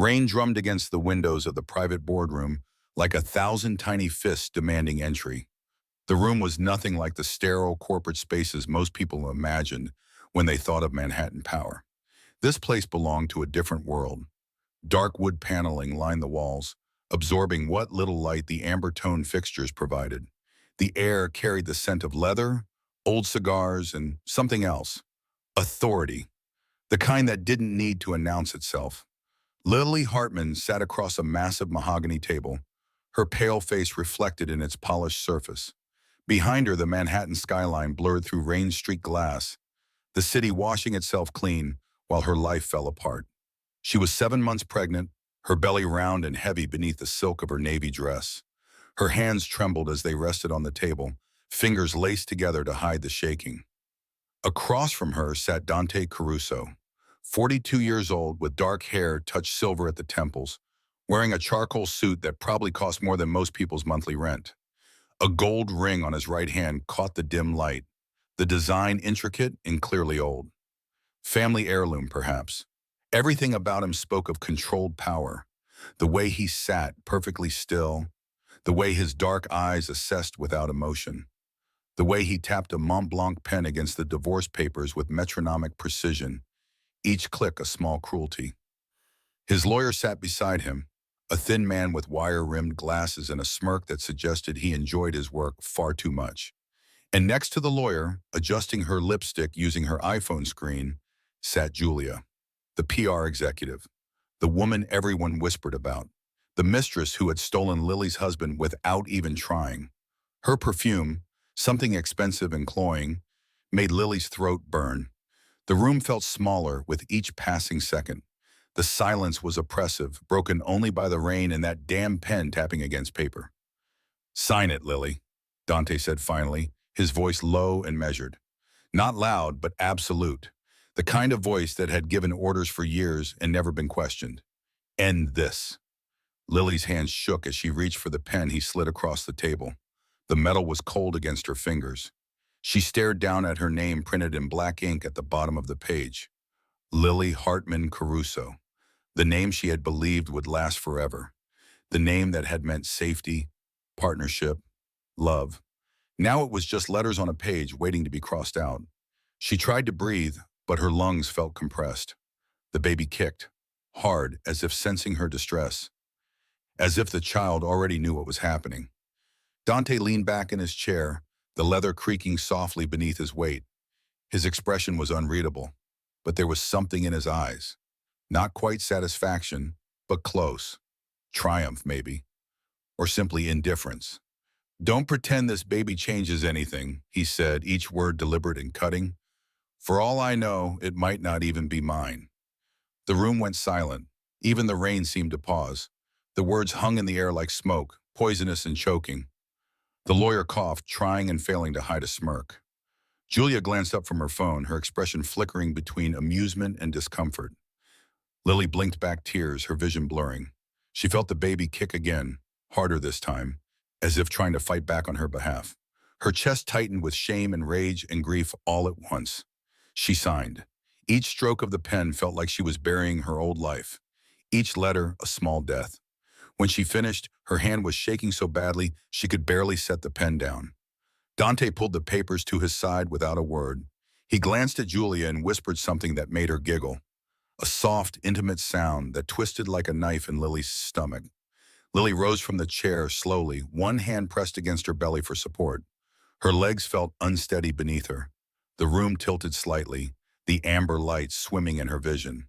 Rain drummed against the windows of the private boardroom like 1,000 tiny fists demanding entry. The room was nothing like the sterile corporate spaces most people imagined when they thought of Manhattan power. This place belonged to a different world. Dark wood paneling lined the walls, absorbing what little light the amber-toned fixtures provided. The air carried the scent of leather, old cigars, and something else. Authority, the kind that didn't need to announce itself. Lily Hartman sat across a massive mahogany table, her pale face reflected in its polished surface. Behind her, the Manhattan skyline blurred through rain-streaked glass, the city washing itself clean while her life fell apart. She was 7 months pregnant, her belly round and heavy beneath the silk of her navy dress. Her hands trembled as they rested on the table, fingers laced together to hide the shaking. Across from her sat Dante Caruso, 42 years old with dark hair touched silver at the temples, wearing a charcoal suit that probably cost more than most people's monthly rent. A gold ring on his right hand caught the dim light, the design intricate and clearly old. Family heirloom, perhaps. Everything about him spoke of controlled power. The way he sat, perfectly still. The way his dark eyes assessed without emotion. The way he tapped a Mont Blanc pen against the divorce papers with metronomic precision, each click a small cruelty. His lawyer sat beside him, a thin man with wire-rimmed glasses and a smirk that suggested he enjoyed his work far too much. And next to the lawyer, adjusting her lipstick using her iPhone screen, sat Julia, the PR executive, the woman everyone whispered about, the mistress who had stolen Lily's husband without even trying. Her perfume, something expensive and cloying, made Lily's throat burn. The room felt smaller with each passing second. The silence was oppressive, broken only by the rain and that damn pen tapping against paper. "Sign it, Lily," Dante said finally, his voice low and measured. Not loud, but absolute. The kind of voice that had given orders for years and never been questioned. "End this." Lily's hands shook as she reached for the pen he slid across the table. The metal was cold against her fingers. She stared down at her name printed in black ink at the bottom of the page. Lily Hartman Caruso. The name she had believed would last forever. The name that had meant safety, partnership, love. Now it was just letters on a page waiting to be crossed out. She tried to breathe, but her lungs felt compressed. The baby kicked, hard, as if sensing her distress. As if the child already knew what was happening. Dante leaned back in his chair, the leather creaking softly beneath his weight. His expression was unreadable, but there was something in his eyes. Not quite satisfaction, but close. Triumph, maybe. Or simply indifference. "Don't pretend this baby changes anything," he said, each word deliberate and cutting. "For all I know, it might not even be mine." The room went silent. Even the rain seemed to pause. The words hung in the air like smoke, poisonous and choking. The lawyer coughed, trying and failing to hide a smirk. Julia glanced up from her phone, her expression flickering between amusement and discomfort. Lily blinked back tears, her vision blurring. She felt the baby kick again, harder this time, as if trying to fight back on her behalf. Her chest tightened with shame and rage and grief all at once. She signed. Each stroke of the pen felt like she was burying her old life. Each letter a small death. When she finished, her hand was shaking so badly she could barely set the pen down. Dante pulled the papers to his side without a word. He glanced at Julia and whispered something that made her giggle. A soft, intimate sound that twisted like a knife in Lily's stomach. Lily rose from the chair slowly, one hand pressed against her belly for support. Her legs felt unsteady beneath her. The room tilted slightly, the amber light swimming in her vision.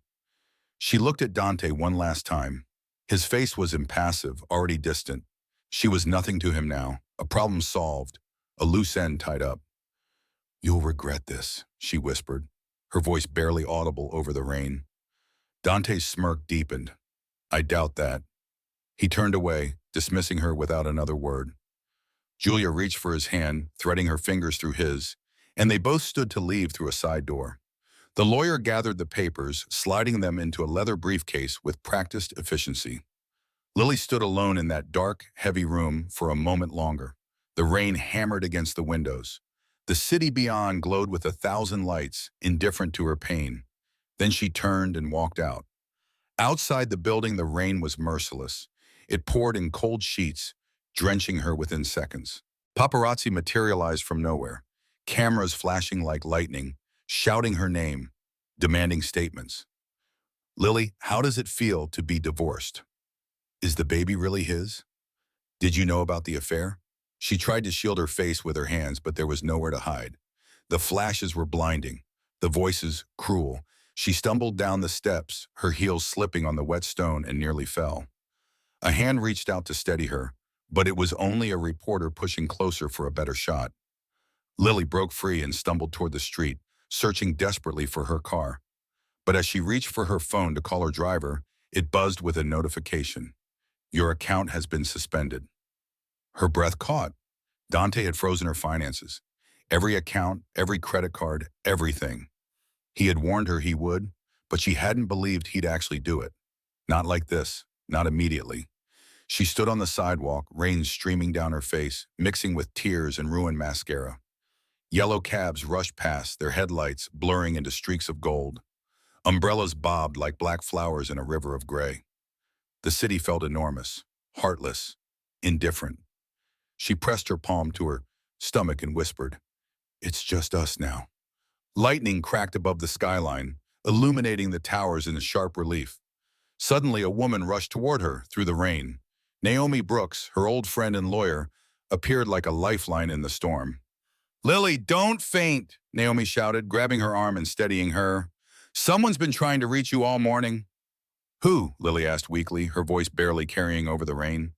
She looked at Dante one last time. His face was impassive, already distant. She was nothing to him now, a problem solved, a loose end tied up. "You'll regret this," she whispered, her voice barely audible over the rain. Dante's smirk deepened. "I doubt that." He turned away, dismissing her without another word. Julia reached for his hand, threading her fingers through his, and they both stood to leave through a side door. The lawyer gathered the papers, sliding them into a leather briefcase with practiced efficiency. Lily stood alone in that dark, heavy room for a moment longer. The rain hammered against the windows. The city beyond glowed with 1,000 lights, indifferent to her pain. Then she turned and walked out. Outside the building, the rain was merciless. It poured in cold sheets, drenching her within seconds. Paparazzi materialized from nowhere, cameras flashing like lightning, shouting her name, demanding statements. Lily, how does it feel to be divorced? Is the baby really his? Did you know about the affair? She tried to shield her face with her hands, but there was nowhere to hide. The flashes were blinding, the voices cruel. She stumbled down the steps, her heels slipping on the wet stone, and nearly fell. A hand reached out to steady her, but it was only a reporter pushing closer for a better shot. Lily broke free and stumbled toward the street, searching desperately for her car. But as she reached for her phone to call her driver, it buzzed with a notification. Your account has been suspended. Her breath caught. Dante had frozen her finances. Every account, every credit card, everything. He had warned her he would, but she hadn't believed he'd actually do it. Not like this, not immediately. She stood on the sidewalk, rain streaming down her face, mixing with tears and ruined mascara. Yellow cabs rushed past, their headlights blurring into streaks of gold. Umbrellas bobbed like black flowers in a river of gray. The city felt enormous, heartless, indifferent. She pressed her palm to her stomach and whispered, "It's just us now." Lightning cracked above the skyline, illuminating the towers in sharp relief. Suddenly, a woman rushed toward her through the rain. Naomi Brooks, her old friend and lawyer, appeared like a lifeline in the storm. "Lily, don't faint," Naomi shouted, grabbing her arm and steadying her. "Someone's been trying to reach you all morning." "Who?" Lily asked weakly, her voice barely carrying over the rain.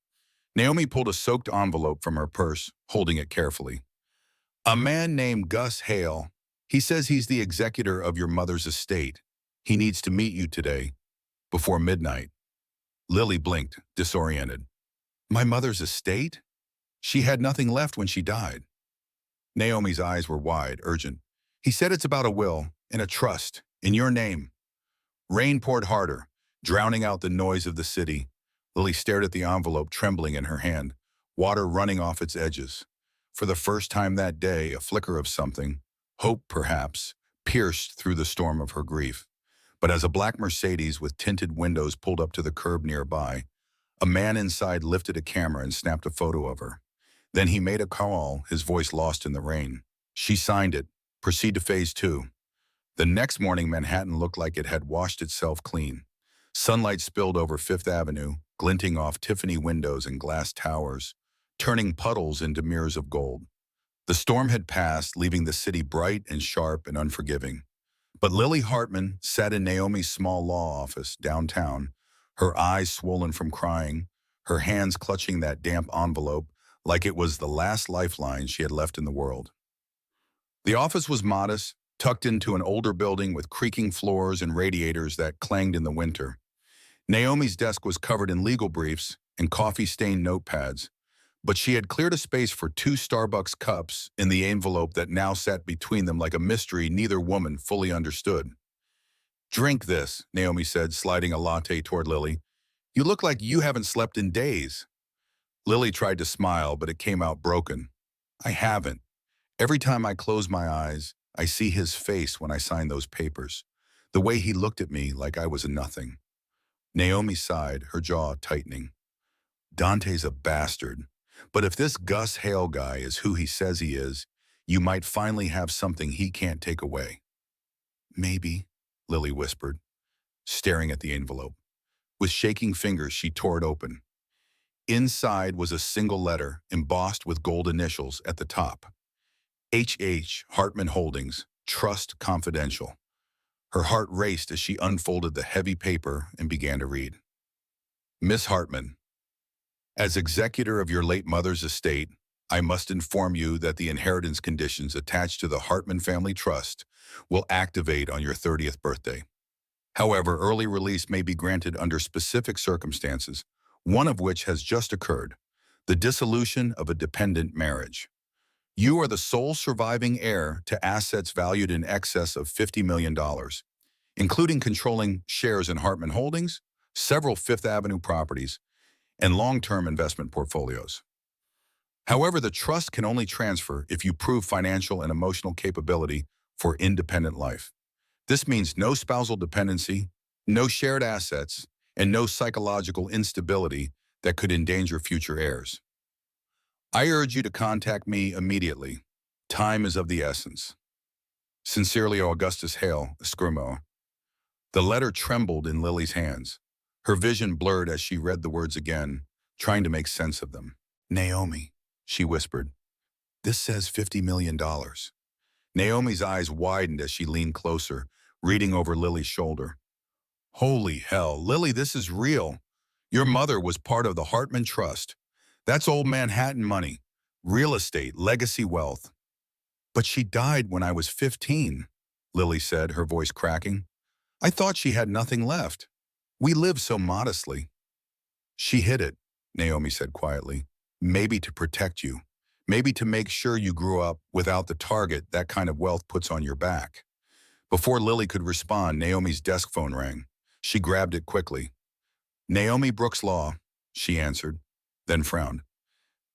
Naomi pulled a soaked envelope from her purse, holding it carefully. "A man named Gus Hale. He says he's the executor of your mother's estate. He needs to meet you today, before midnight." Lily blinked, disoriented. My mother's estate? She had nothing left when she died. Naomi's eyes were wide, urgent. "He said it's about a will, and a trust, in your name." Rain poured harder, drowning out the noise of the city. Lily stared at the envelope trembling in her hand, water running off its edges. For the first time that day, a flicker of something, hope perhaps, pierced through the storm of her grief. But as a black Mercedes with tinted windows pulled up to the curb nearby, a man inside lifted a camera and snapped a photo of her. Then he made a call, his voice lost in the rain. She signed it. Proceed to phase 2. The next morning, Manhattan looked like it had washed itself clean. Sunlight spilled over Fifth Avenue, glinting off Tiffany windows and glass towers, turning puddles into mirrors of gold. The storm had passed, leaving the city bright and sharp and unforgiving. But Lily Hartman sat in Naomi's small law office downtown, her eyes swollen from crying, her hands clutching that damp envelope like it was the last lifeline she had left in the world. The office was modest, tucked into an older building with creaking floors and radiators that clanged in the winter. Naomi's desk was covered in legal briefs and coffee-stained notepads, but she had cleared a space for 2 Starbucks cups in the envelope that now sat between them like a mystery neither woman fully understood. "Drink this," Naomi said, sliding a latte toward Lily. "You look like you haven't slept in days." Lily tried to smile, but it came out broken. "I haven't. Every time I close my eyes, I see his face when I sign those papers. The way he looked at me like I was a nothing." Naomi sighed, her jaw tightening. "Dante's a bastard. But if this Gus Hale guy is who he says he is, you might finally have something he can't take away." "Maybe," Lily whispered, staring at the envelope. With shaking fingers, she tore it open. Inside was a single letter, embossed with gold initials at the top. H.H. Hartman Holdings, Trust Confidential. Her heart raced as she unfolded the heavy paper and began to read. "Miss Hartman, as executor of your late mother's estate, I must inform you that the inheritance conditions attached to the Hartman Family Trust will activate on your 30th birthday. However, early release may be granted under specific circumstances, one of which has just occurred, the dissolution of a dependent marriage. You are the sole surviving heir to assets valued in excess of $50 million, including controlling shares in Hartman Holdings, several Fifth Avenue properties, and long-term investment portfolios. However, the trust can only transfer if you prove financial and emotional capability for independent life. This means no spousal dependency, no shared assets, and no psychological instability that could endanger future heirs. I urge you to contact me immediately. Time is of the essence. Sincerely, Augustus Hale, Esquimau. The letter trembled in Lily's hands. Her vision blurred as she read the words again, trying to make sense of them. Naomi, she whispered, this says $50 million. Naomi's eyes widened as she leaned closer, reading over Lily's shoulder. Holy hell, Lily, this is real. Your mother was part of the Hartman Trust. That's old Manhattan money, real estate, legacy wealth. But she died when I was 15, Lily said, her voice cracking. I thought she had nothing left. We lived so modestly. She hid it, Naomi said quietly. Maybe to protect you. Maybe to make sure you grew up without the target that kind of wealth puts on your back. Before Lily could respond, Naomi's desk phone rang. She grabbed it quickly. Naomi Brooks Law, she answered, then frowned.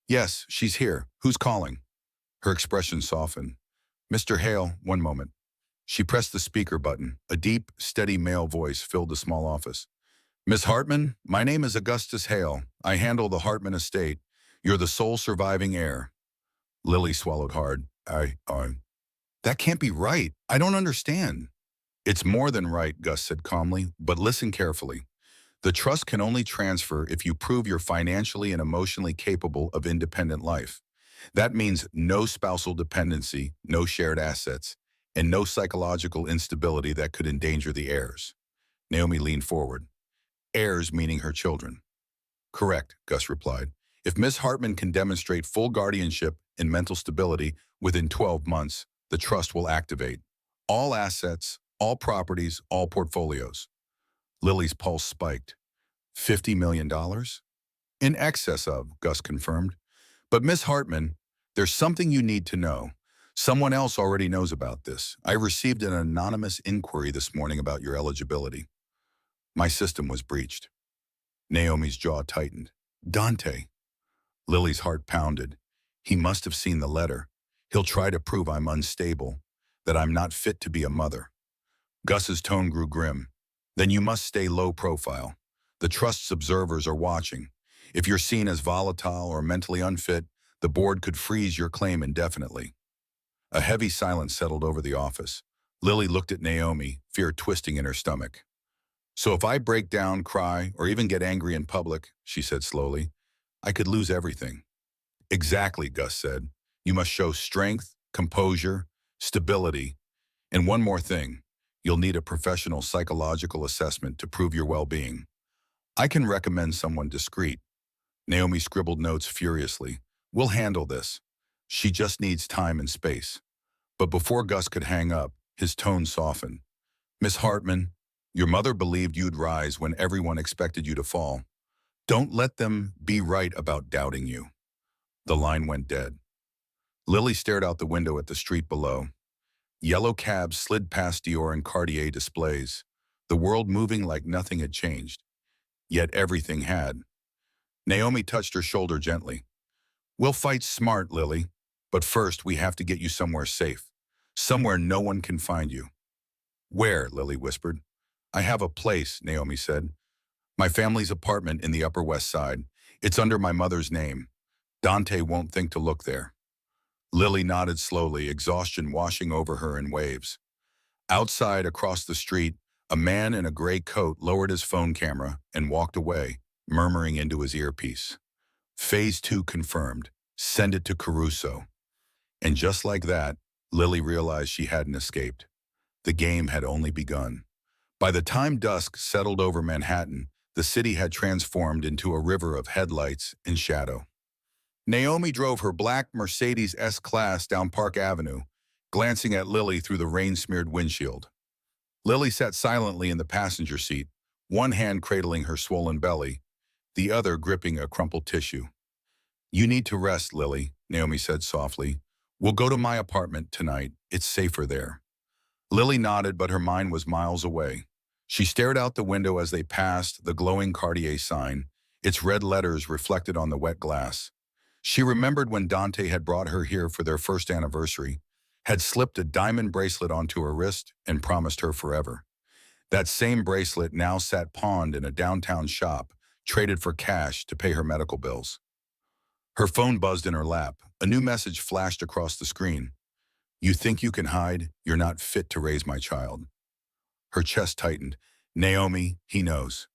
Yes, she's here. Who's calling? Her expression softened. Mr. Hale, one moment. She pressed the speaker button. A deep, steady male voice filled the small office. Miss Hartman, my name is Augustus Hale. I handle the Hartman estate. You're the sole surviving heir. Lily swallowed hard. That can't be right. I don't understand. It's more than right, Gus said calmly, but listen carefully. The trust can only transfer if you prove you're financially and emotionally capable of independent life. That means no spousal dependency, no shared assets, and no psychological instability that could endanger the heirs. Naomi leaned forward. Heirs meaning her children. Correct, Gus replied. If Miss Hartman can demonstrate full guardianship and mental stability within 12 months, the trust will activate. All assets, all properties, all portfolios. Lily's pulse spiked. $50 million? In excess of, Gus confirmed. But Miss Hartman, there's something you need to know. Someone else already knows about this. I received an anonymous inquiry this morning about your eligibility. My system was breached. Naomi's jaw tightened. Dante. Lily's heart pounded. He must have seen the letter. He'll try to prove I'm unstable, that I'm not fit to be a mother. Gus's tone grew grim. Then you must stay low profile. The trust's observers are watching. If you're seen as volatile or mentally unfit, the board could freeze your claim indefinitely. A heavy silence settled over the office. Lily looked at Naomi, fear twisting in her stomach. So if I break down, cry, or even get angry in public, she said slowly, I could lose everything. Exactly, Gus said. You must show strength, composure, stability. And one more thing, you'll need a professional psychological assessment to prove your well-being. I can recommend someone discreet. Naomi scribbled notes furiously. We'll handle this. She just needs time and space. But before Gus could hang up, his tone softened. Miss Hartman, your mother believed you'd rise when everyone expected you to fall. Don't let them be right about doubting you. The line went dead. Lily stared out the window at the street below. Yellow cabs slid past Dior and Cartier displays, the world moving like nothing had changed. Yet everything had. Naomi touched her shoulder gently. We'll fight smart, Lily, but first we have to get you somewhere safe, somewhere no one can find you. Where? Lily whispered. I have a place, Naomi said. My family's apartment in the Upper West Side. It's under my mother's name. Dante won't think to look there. Lily nodded slowly, exhaustion washing over her in waves. Outside, across the street, a man in a gray coat lowered his phone camera and walked away, murmuring into his earpiece. Phase 2 confirmed. Send it to Caruso. And just like that, Lily realized she hadn't escaped. The game had only begun. By the time dusk settled over Manhattan, the city had transformed into a river of headlights and shadow. Naomi drove her black Mercedes S-Class down Park Avenue, glancing at Lily through the rain-smeared windshield. Lily sat silently in the passenger seat, one hand cradling her swollen belly, the other gripping a crumpled tissue. You need to rest, Lily, Naomi said softly. We'll go to my apartment tonight. It's safer there. Lily nodded, but her mind was miles away. She stared out the window as they passed the glowing Cartier sign, its red letters reflected on the wet glass. She remembered when Dante had brought her here for their first anniversary, had slipped a diamond bracelet onto her wrist and promised her forever. That same bracelet now sat pawned in a downtown shop, traded for cash to pay her medical bills. Her phone buzzed in her lap. A new message flashed across the screen. You think you can hide? You're not fit to raise my child. Her chest tightened. Naomi, he knows.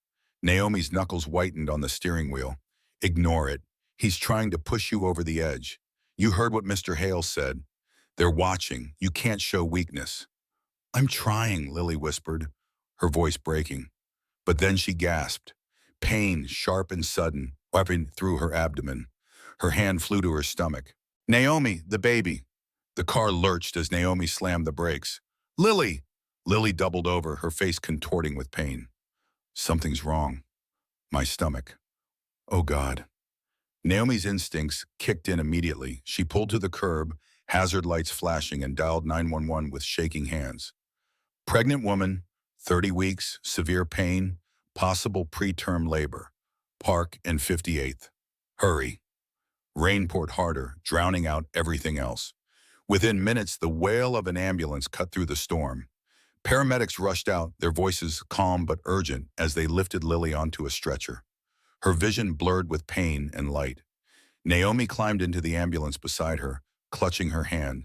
Naomi's knuckles whitened on the steering wheel. Ignore it. He's trying to push you over the edge. You heard what Mr. Hale said. They're watching. You can't show weakness. I'm trying, Lily whispered, her voice breaking. But then she gasped. Pain, sharp and sudden, wiping through her abdomen. Her hand flew to her stomach. Naomi, the baby. The car lurched as Naomi slammed the brakes. Lily! Lily doubled over, her face contorting with pain. Something's wrong. My stomach. Oh, God. Naomi's instincts kicked in immediately. She pulled to the curb, hazard lights flashing, and dialed 911 with shaking hands. Pregnant woman, 30 weeks, severe pain, possible preterm labor. Park and 58th. Hurry. Rain poured harder, drowning out everything else. Within minutes, the wail of an ambulance cut through the storm. Paramedics rushed out, their voices calm but urgent as they lifted Lily onto a stretcher. Her vision blurred with pain and light. Naomi climbed into the ambulance beside her, clutching her hand.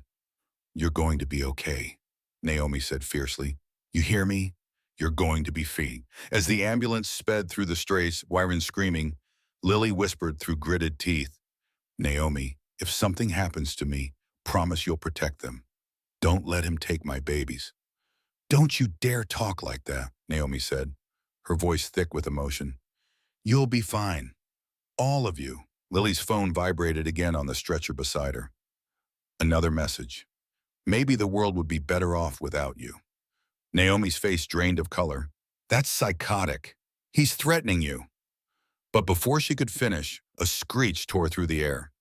You're going to be okay, Naomi said fiercely. You hear me? You're going to be fine. As the ambulance sped through the strays, Wyron screaming, Lily whispered through gritted teeth, Naomi, if something happens to me, promise you'll protect them. Don't let him take my babies. Don't you dare talk like that, Naomi said, her voice thick with emotion. You'll be fine. All of you. Lily's phone vibrated again on the stretcher beside her. Another message. Maybe the world would be better off without you. Naomi's face drained of color. That's psychotic. He's threatening you. But before she could finish, a screech tore through the air.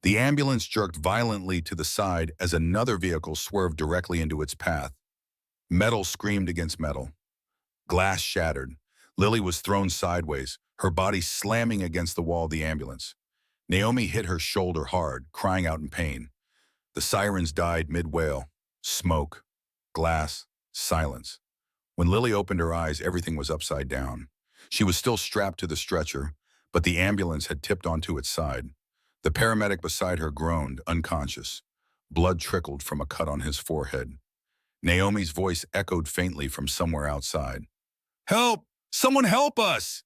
The ambulance jerked violently to the side as another vehicle swerved directly into its path. Metal screamed against metal. Glass shattered. Lily was thrown sideways, her body slamming against the wall of the ambulance. Naomi hit her shoulder hard, crying out in pain. The sirens died mid-wail. Smoke, glass, silence. When Lily opened her eyes, everything was upside down. She was still strapped to the stretcher, but the ambulance had tipped onto its side. The paramedic beside her groaned, unconscious. Blood trickled from a cut on his forehead. Naomi's voice echoed faintly from somewhere outside. Help! Someone help us!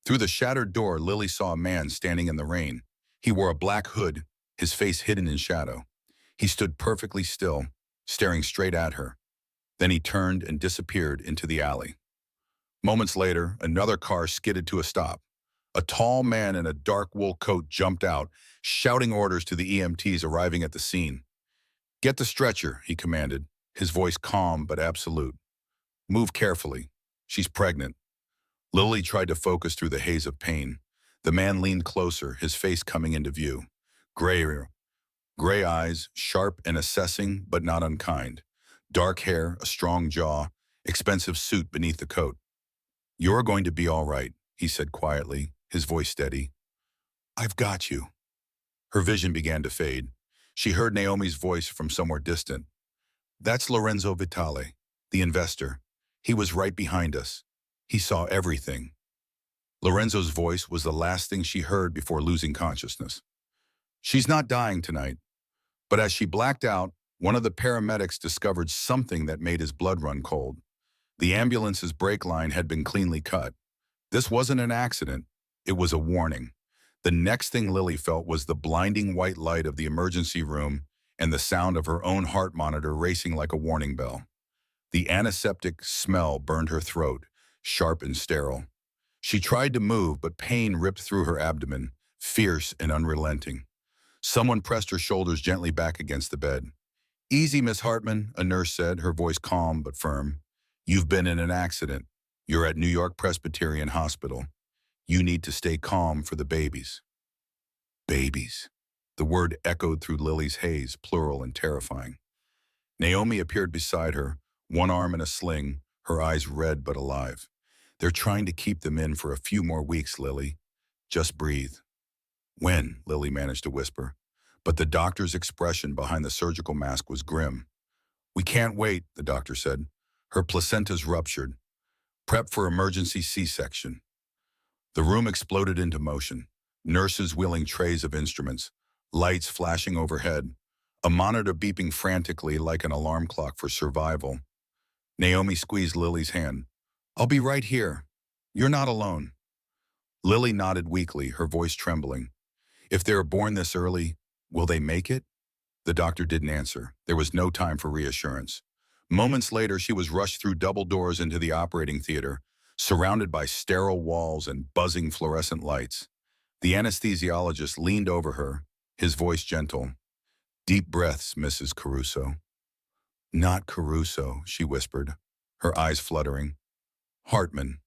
Through the shattered door, Lily saw a man standing in the rain. He wore a black hood, his face hidden in shadow. He stood perfectly still, staring straight at her. Then he turned and disappeared into the alley. Moments later, another car skidded to a stop. A tall man in a dark wool coat jumped out, shouting orders to the EMTs arriving at the scene. Get the stretcher, he commanded, his voice calm but absolute. Move carefully. She's pregnant. Lily tried to focus through the haze of pain. The man leaned closer, his face coming into view. Gray eyes, sharp and assessing but not unkind. Dark hair, a strong jaw, expensive suit beneath the coat. You're going to be all right, he said quietly, his voice steady. I've got you. Her vision began to fade. She heard Naomi's voice from somewhere distant. That's Lorenzo Vitale, the investor. He was right behind us. He saw everything. Lorenzo's voice was the last thing she heard before losing consciousness. She's not dying tonight. But as she blacked out, one of the paramedics discovered something that made his blood run cold. The ambulance's brake line had been cleanly cut. This wasn't an accident. It was a warning. The next thing Lily felt was the blinding white light of the emergency room and the sound of her own heart monitor racing like a warning bell. The antiseptic smell burned her throat, sharp and sterile. She tried to move, but pain ripped through her abdomen, fierce and unrelenting. Someone pressed her shoulders gently back against the bed. Easy, Miss Hartman, a nurse said, her voice calm but firm. You've been in an accident. You're at New York Presbyterian Hospital. You need to stay calm for the babies. Babies. The word echoed through Lily's haze, plural and terrifying. Naomi appeared beside her, one arm in a sling, her eyes red but alive. They're trying to keep them in for a few more weeks, Lily. Just breathe. When? Lily managed to whisper. But the doctor's expression behind the surgical mask was grim. We can't wait, the doctor said. Her placenta's ruptured. Prep for emergency C-section. The room exploded into motion. Nurses wheeling trays of instruments, lights flashing overhead, a monitor beeping frantically like an alarm clock for survival. Naomi squeezed Lily's hand. "I'll be right here. You're not alone." Lily nodded weakly, her voice trembling. "If they're born this early, will they make it?" The doctor didn't answer. There was no time for reassurance. Moments later, she was rushed through double doors into the operating theater, surrounded by sterile walls and buzzing fluorescent lights. The anesthesiologist leaned over her, his voice gentle. "Deep breaths, Mrs. Caruso." "Not Caruso," she whispered, her eyes fluttering. "Hartman."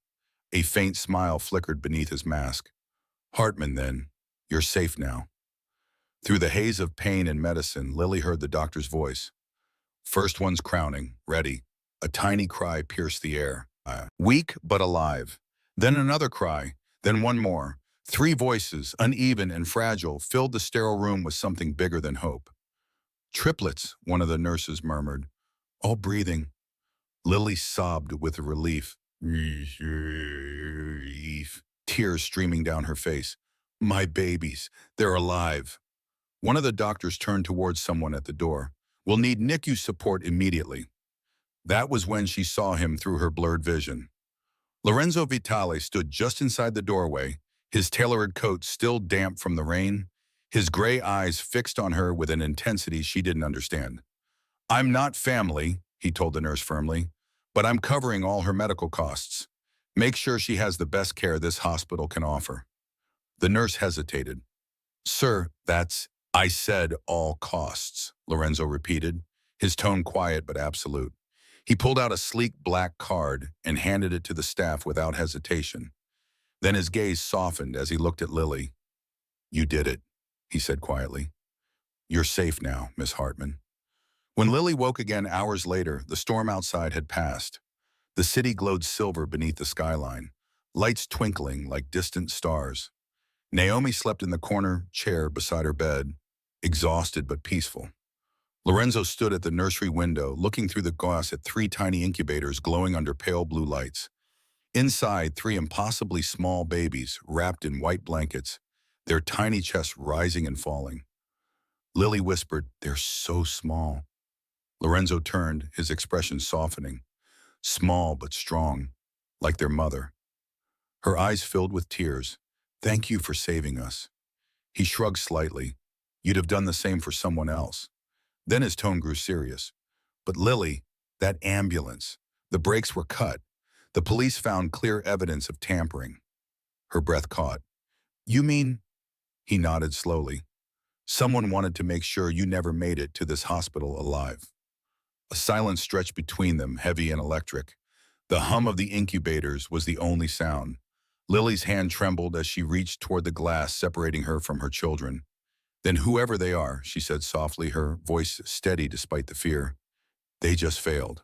A faint smile flickered beneath his mask. "Hartman, then. You're safe now." Through the haze of pain and medicine, Lily heard the doctor's voice. "First one's crowning. Ready." A tiny cry pierced the air. Weak but alive. Then another cry. Then one more. Three voices, uneven and fragile, filled the sterile room with something bigger than hope. "Triplets," one of the nurses murmured. "All breathing." Lily sobbed with relief. Tears streaming down her face. "My babies. They're alive." One of the doctors turned towards someone at the door. "We'll need NICU support immediately." That was when she saw him through her blurred vision. Lorenzo Vitale stood just inside the doorway, his tailored coat still damp from the rain, his gray eyes fixed on her with an intensity she didn't understand. "I'm not family," he told the nurse firmly, "but I'm covering all her medical costs. Make sure she has the best care this hospital can offer." The nurse hesitated. "Sir, that's—" "I said all costs," Lorenzo repeated, his tone quiet but absolute. He pulled out a sleek black card and handed it to the staff without hesitation. Then his gaze softened as he looked at Lily. "You did it," he said quietly. "You're safe now, Miss Hartman." When Lily woke again hours later, the storm outside had passed. The city glowed silver beneath the skyline, lights twinkling like distant stars. Naomi slept in the corner chair beside her bed, exhausted but peaceful. Lorenzo stood at the nursery window, looking through the glass at three tiny incubators glowing under pale blue lights. Inside, three impossibly small babies, wrapped in white blankets, their tiny chests rising and falling. Lily whispered, "They're so small." Lorenzo turned, his expression softening. "Small but strong, like their mother." Her eyes filled with tears. "Thank you for saving us." He shrugged slightly. "You'd have done the same for someone else." Then his tone grew serious. "But Lily, that ambulance, the brakes were cut. The police found clear evidence of tampering." Her breath caught. "You mean—" He nodded slowly. "Someone wanted to make sure you never made it to this hospital alive." A silence stretched between them, heavy and electric. The hum of the incubators was the only sound. Lily's hand trembled as she reached toward the glass separating her from her children. "Then whoever they are," she said softly, her voice steady despite the fear, "they just failed."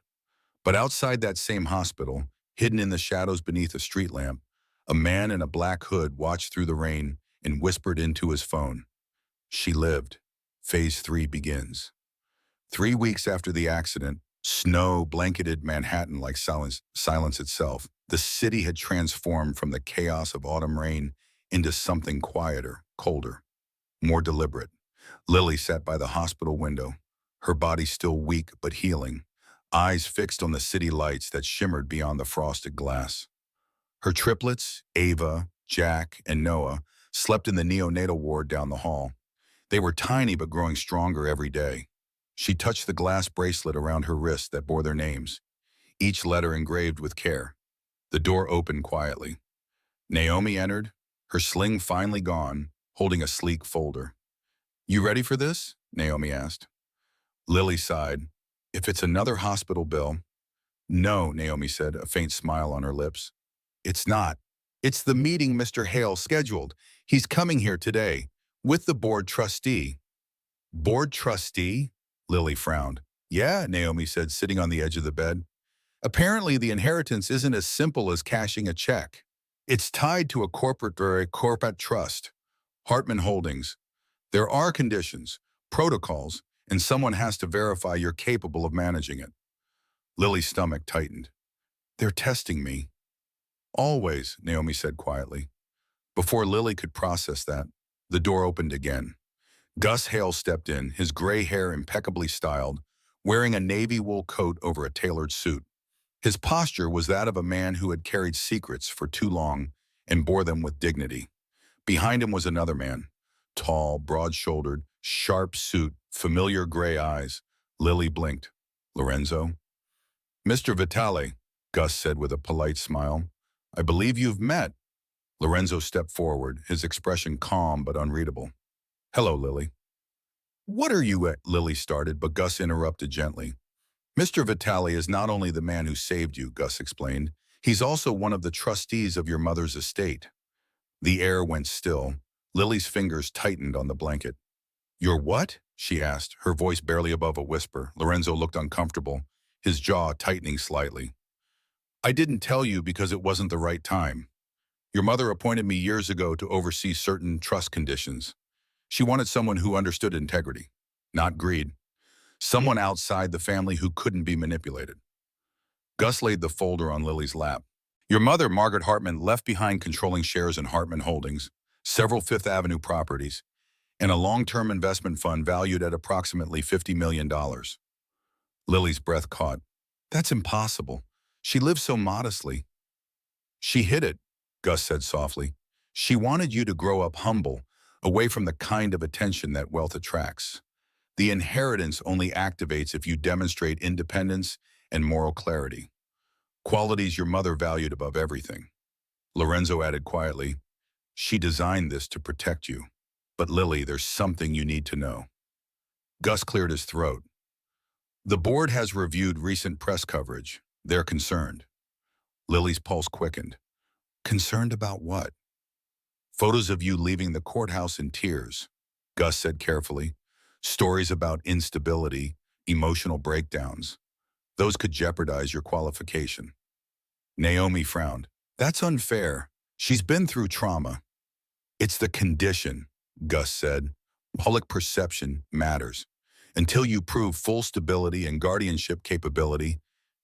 But outside that same hospital, hidden in the shadows beneath a street lamp, a man in a black hood watched through the rain and whispered into his phone. "She lived. Phase 3 begins." 3 weeks after the accident, snow blanketed Manhattan like silence itself. The city had transformed from the chaos of autumn rain into something quieter, colder, more deliberate. Lily sat by the hospital window, her body still weak but healing, eyes fixed on the city lights that shimmered beyond the frosted glass. Her triplets, Ava, Jack, and Noah, slept in the neonatal ward down the hall. They were tiny but growing stronger every day. She touched the glass bracelet around her wrist that bore their names, each letter engraved with care. The door opened quietly. Naomi entered, her sling finally gone, holding a sleek folder. "You ready for this?" Naomi asked. Lily sighed. "If it's another hospital bill—" "No," Naomi said, a faint smile on her lips. "It's not. It's the meeting Mr. Hale scheduled. He's coming here today, with the board trustee." "Board trustee?" Lily frowned. "Yeah," Naomi said, sitting on the edge of the bed. "Apparently the inheritance isn't as simple as cashing a check. It's tied to a corporate trust, Hartman Holdings. There are conditions, protocols, and someone has to verify you're capable of managing it." Lily's stomach tightened. "They're testing me." Always, Naomi said quietly. Before Lily could process that, the door opened again. Gus Hale stepped in, his gray hair impeccably styled, wearing a navy wool coat over a tailored suit. His posture was that of a man who had carried secrets for too long and bore them with dignity. Behind him was another man, tall, broad-shouldered, sharp suit, familiar gray eyes. Lily blinked. Lorenzo? Mr. Vitale, Gus said with a polite smile. I believe you've met. Lorenzo stepped forward, his expression calm but unreadable. Hello, Lily. What are you at? Lily started, but Gus interrupted gently. Mr. Vitale is not only the man who saved you, Gus explained. He's also one of the trustees of your mother's estate. The air went still. Lily's fingers tightened on the blanket. You're what? She asked, her voice barely above a whisper. Lorenzo looked uncomfortable, his jaw tightening slightly. I didn't tell you because it wasn't the right time. Your mother appointed me years ago to oversee certain trust conditions. She wanted someone who understood integrity, not greed. Someone outside the family who couldn't be manipulated. Gus laid the folder on Lily's lap. Your mother, Margaret Hartman, left behind controlling shares in Hartman Holdings, several Fifth Avenue properties, and a long-term investment fund valued at approximately $50 million. Lily's breath caught. That's impossible. She lived so modestly. She hid it, Gus said softly. She wanted you to grow up humble, away from the kind of attention that wealth attracts. The inheritance only activates if you demonstrate independence and moral clarity, qualities your mother valued above everything. Lorenzo added quietly, she designed this to protect you. But Lily, there's something you need to know. Gus cleared his throat. The board has reviewed recent press coverage. They're concerned. Lily's pulse quickened. Concerned about what? Photos of you leaving the courthouse in tears, Gus said carefully. Stories about instability, emotional breakdowns. Those could jeopardize your qualification. Naomi frowned. That's unfair. She's been through trauma. It's the condition, Gus said. Public perception matters. Until you prove full stability and guardianship capability,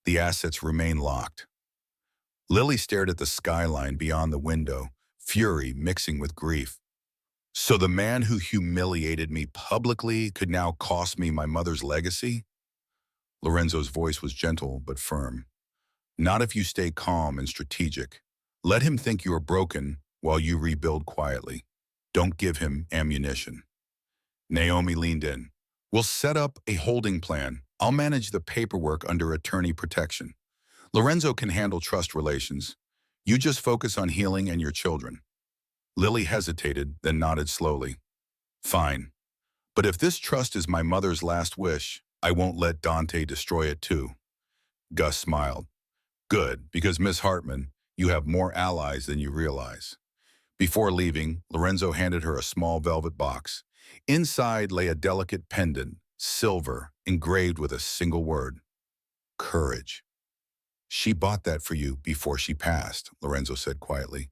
the assets remain locked. Lily stared at the skyline beyond the window, fury mixing with grief. So the man who humiliated me publicly could now cost me my mother's legacy? Lorenzo's voice was gentle but firm. Not if you stay calm and strategic. Let him think you are broken while you rebuild quietly. Don't give him ammunition. Naomi leaned in. We'll set up a holding plan. I'll manage the paperwork under attorney protection. Lorenzo can handle trust relations. You just focus on healing and your children. Lily hesitated, then nodded slowly. Fine. But if this trust is my mother's last wish, I won't let Dante destroy it too. Gus smiled. Good, because Miss Hartman, you have more allies than you realize. Before leaving, Lorenzo handed her a small velvet box. Inside lay a delicate pendant, silver, engraved with a single word. Courage. She bought that for you before she passed, Lorenzo said quietly.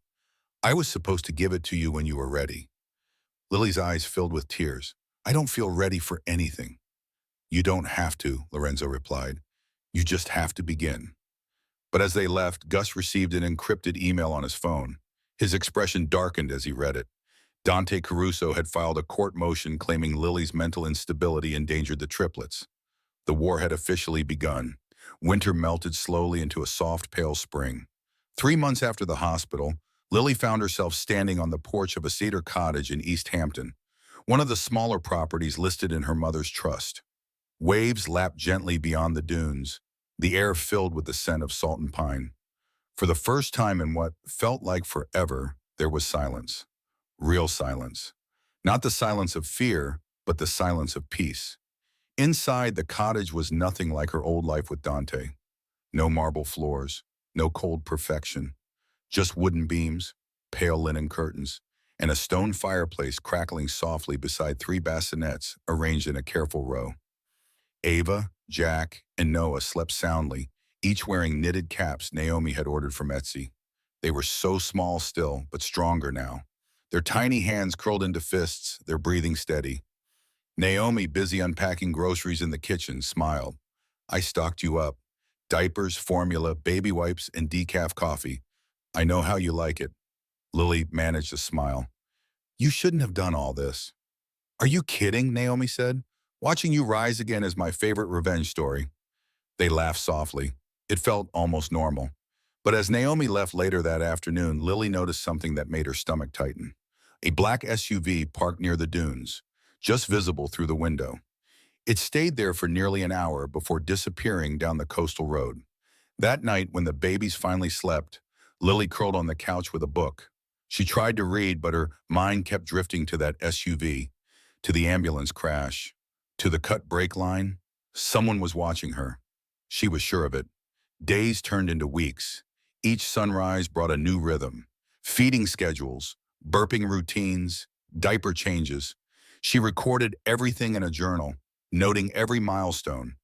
I was supposed to give it to you when you were ready. Lily's eyes filled with tears. I don't feel ready for anything. You don't have to, Lorenzo replied. You just have to begin. But as they left, Gus received an encrypted email on his phone. His expression darkened as he read it. Dante Caruso had filed a court motion claiming Lily's mental instability endangered the triplets. The war had officially begun. Winter melted slowly into a soft, pale spring. 3 months after the hospital, Lily found herself standing on the porch of a cedar cottage in East Hampton, one of the smaller properties listed in her mother's trust. Waves lapped gently beyond the dunes, the air filled with the scent of salt and pine. For the first time in what felt like forever, there was silence. Real silence. Not the silence of fear, but the silence of peace. Inside, the cottage was nothing like her old life with Dante. No marble floors, no cold perfection. Just wooden beams, pale linen curtains, and a stone fireplace crackling softly beside 3 bassinets arranged in a careful row. Ava, Jack, and Noah slept soundly, each wearing knitted caps Naomi had ordered from Etsy. They were so small still, but stronger now. Their tiny hands curled into fists, their breathing steady. Naomi, busy unpacking groceries in the kitchen, smiled. I stocked you up. Diapers, formula, baby wipes, and decaf coffee. I know how you like it. Lily managed a smile. You shouldn't have done all this. Are you kidding? Naomi said. Watching you rise again is my favorite revenge story. They laughed softly. It felt almost normal. But as Naomi left later that afternoon, Lily noticed something that made her stomach tighten. A black SUV parked near the dunes, just visible through the window. It stayed there for nearly an hour before disappearing down the coastal road. That night, when the babies finally slept, Lily curled on the couch with a book. She tried to read, but her mind kept drifting to that SUV, to the ambulance crash, to the cut brake line. Someone was watching her. She was sure of it. Days turned into weeks. Each sunrise brought a new rhythm. Feeding schedules, burping routines, diaper changes. She recorded everything in a journal, noting every milestone.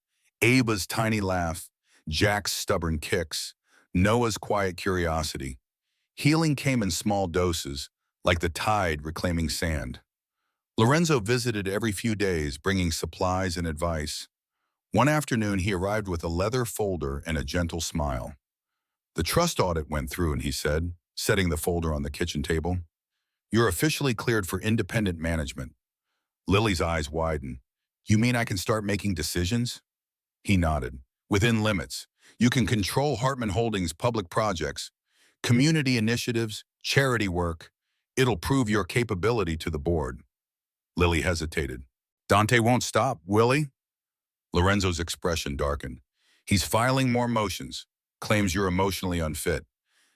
Ava's tiny laugh, Jack's stubborn kicks, Noah's quiet curiosity. Healing came in small doses, like the tide reclaiming sand. Lorenzo visited every few days, bringing supplies and advice. One afternoon, he arrived with a leather folder and a gentle smile. The trust audit went through, and he said, setting the folder on the kitchen table. You're officially cleared for independent management. Lily's eyes widened. You mean I can start making decisions? He nodded. Within limits. You can control Hartman Holdings' public projects, community initiatives, charity work. It'll prove your capability to the board. Lily hesitated. Dante won't stop, will he? Lorenzo's expression darkened. He's filing more motions, claims you're emotionally unfit,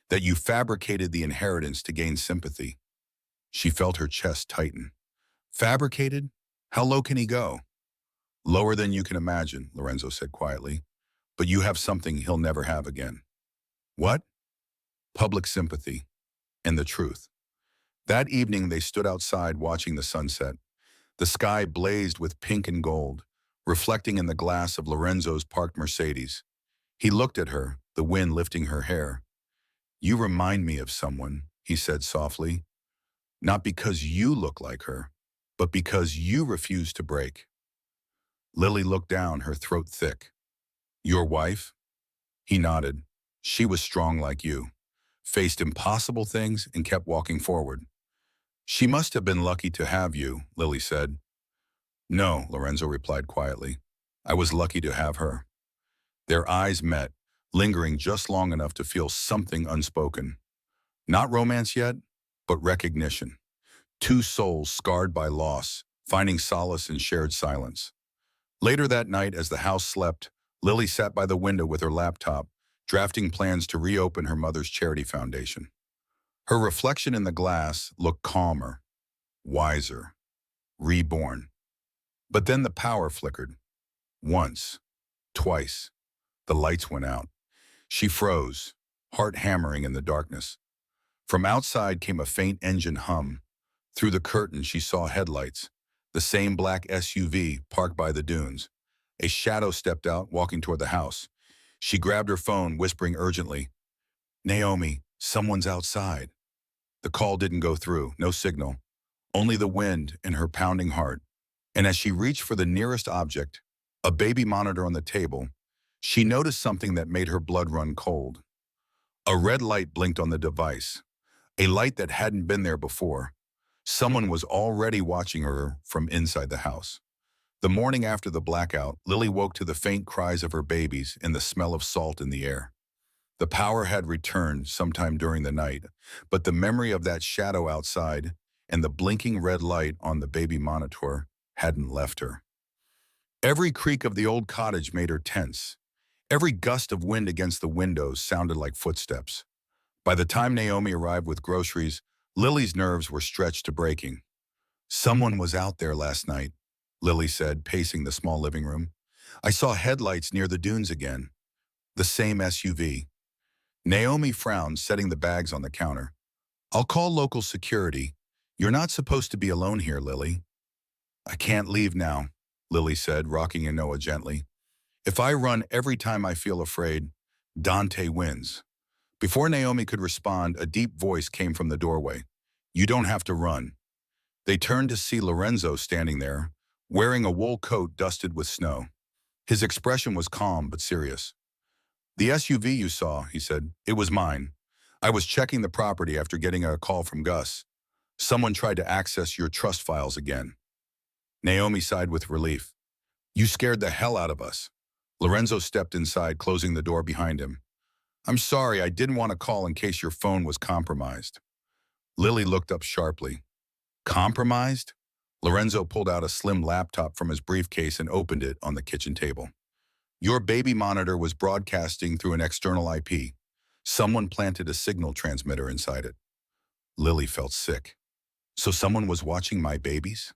that you fabricated the inheritance to gain sympathy. She felt her chest tighten. Fabricated? How low can he go? Lower than you can imagine, Lorenzo said quietly. But you have something he'll never have again. What? Public sympathy. And the truth. That evening they stood outside watching the sunset. The sky blazed with pink and gold, reflecting in the glass of Lorenzo's parked Mercedes. He looked at her, the wind lifting her hair. You remind me of someone, he said softly. Not because you look like her, but because you refuse to break. Lily looked down, her throat thick. Your wife? He nodded. She was strong like you, faced impossible things and kept walking forward. She must have been lucky to have you, Lily said. No, Lorenzo replied quietly. I was lucky to have her. Their eyes met, lingering just long enough to feel something unspoken. Not romance yet, but recognition. Two souls scarred by loss, finding solace in shared silence. Later that night, as the house slept, Lily sat by the window with her laptop, drafting plans to reopen her mother's charity foundation. Her reflection in the glass looked calmer, wiser, reborn. But then the power flickered. Once, twice, the lights went out. She froze, heart hammering in the darkness. From outside came a faint engine hum. Through the curtain she saw headlights, the same black SUV parked by the dunes. A shadow stepped out, walking toward the house. She grabbed her phone, whispering urgently, Naomi, someone's outside. The call didn't go through, no signal, only the wind in her pounding heart. And as she reached for the nearest object, a baby monitor on the table, she noticed something that made her blood run cold. A red light blinked on the device, a light that hadn't been there before. Someone was already watching her from inside the house. The morning after the blackout, Lily woke to the faint cries of her babies and the smell of salt in the air. The power had returned sometime during the night, but the memory of that shadow outside and the blinking red light on the baby monitor hadn't left her. Every creak of the old cottage made her tense. Every gust of wind against the windows sounded like footsteps. By the time Naomi arrived with groceries, Lily's nerves were stretched to breaking. Someone was out there last night, Lily said, pacing the small living room. I saw headlights near the dunes again. The same SUV. Naomi frowned, setting the bags on the counter. I'll call local security. You're not supposed to be alone here, Lily. I can't leave now, Lily said, rocking Noah gently. If I run every time I feel afraid, Dante wins. Before Naomi could respond, a deep voice came from the doorway. You don't have to run. They turned to see Lorenzo standing there, wearing a wool coat dusted with snow. His expression was calm but serious. The SUV you saw, he said, it was mine. I was checking the property after getting a call from Gus. Someone tried to access your trust files again. Naomi sighed with relief. You scared the hell out of us. Lorenzo stepped inside, closing the door behind him. I'm sorry, I didn't want to call in case your phone was compromised. Lily looked up sharply. Compromised? Lorenzo pulled out a slim laptop from his briefcase and opened it on the kitchen table. Your baby monitor was broadcasting through an external IP. Someone planted a signal transmitter inside it. Lily felt sick. So someone was watching my babies?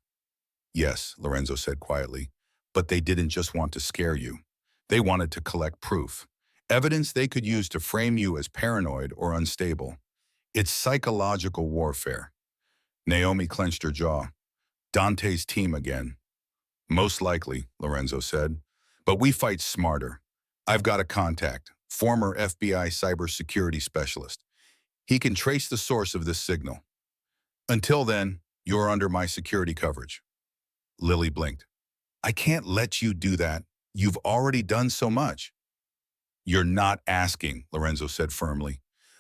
Yes, Lorenzo said quietly, but they didn't just want to scare you. They wanted to collect proof, evidence they could use to frame you as paranoid or unstable. It's psychological warfare. Naomi clenched her jaw. Dante's team again. Most likely, Lorenzo said, but we fight smarter. I've got a contact, former FBI cybersecurity specialist. He can trace the source of this signal. Until then, you're under my security coverage. Lily blinked. I can't let you do that. You've already done so much. You're not asking, Lorenzo said firmly.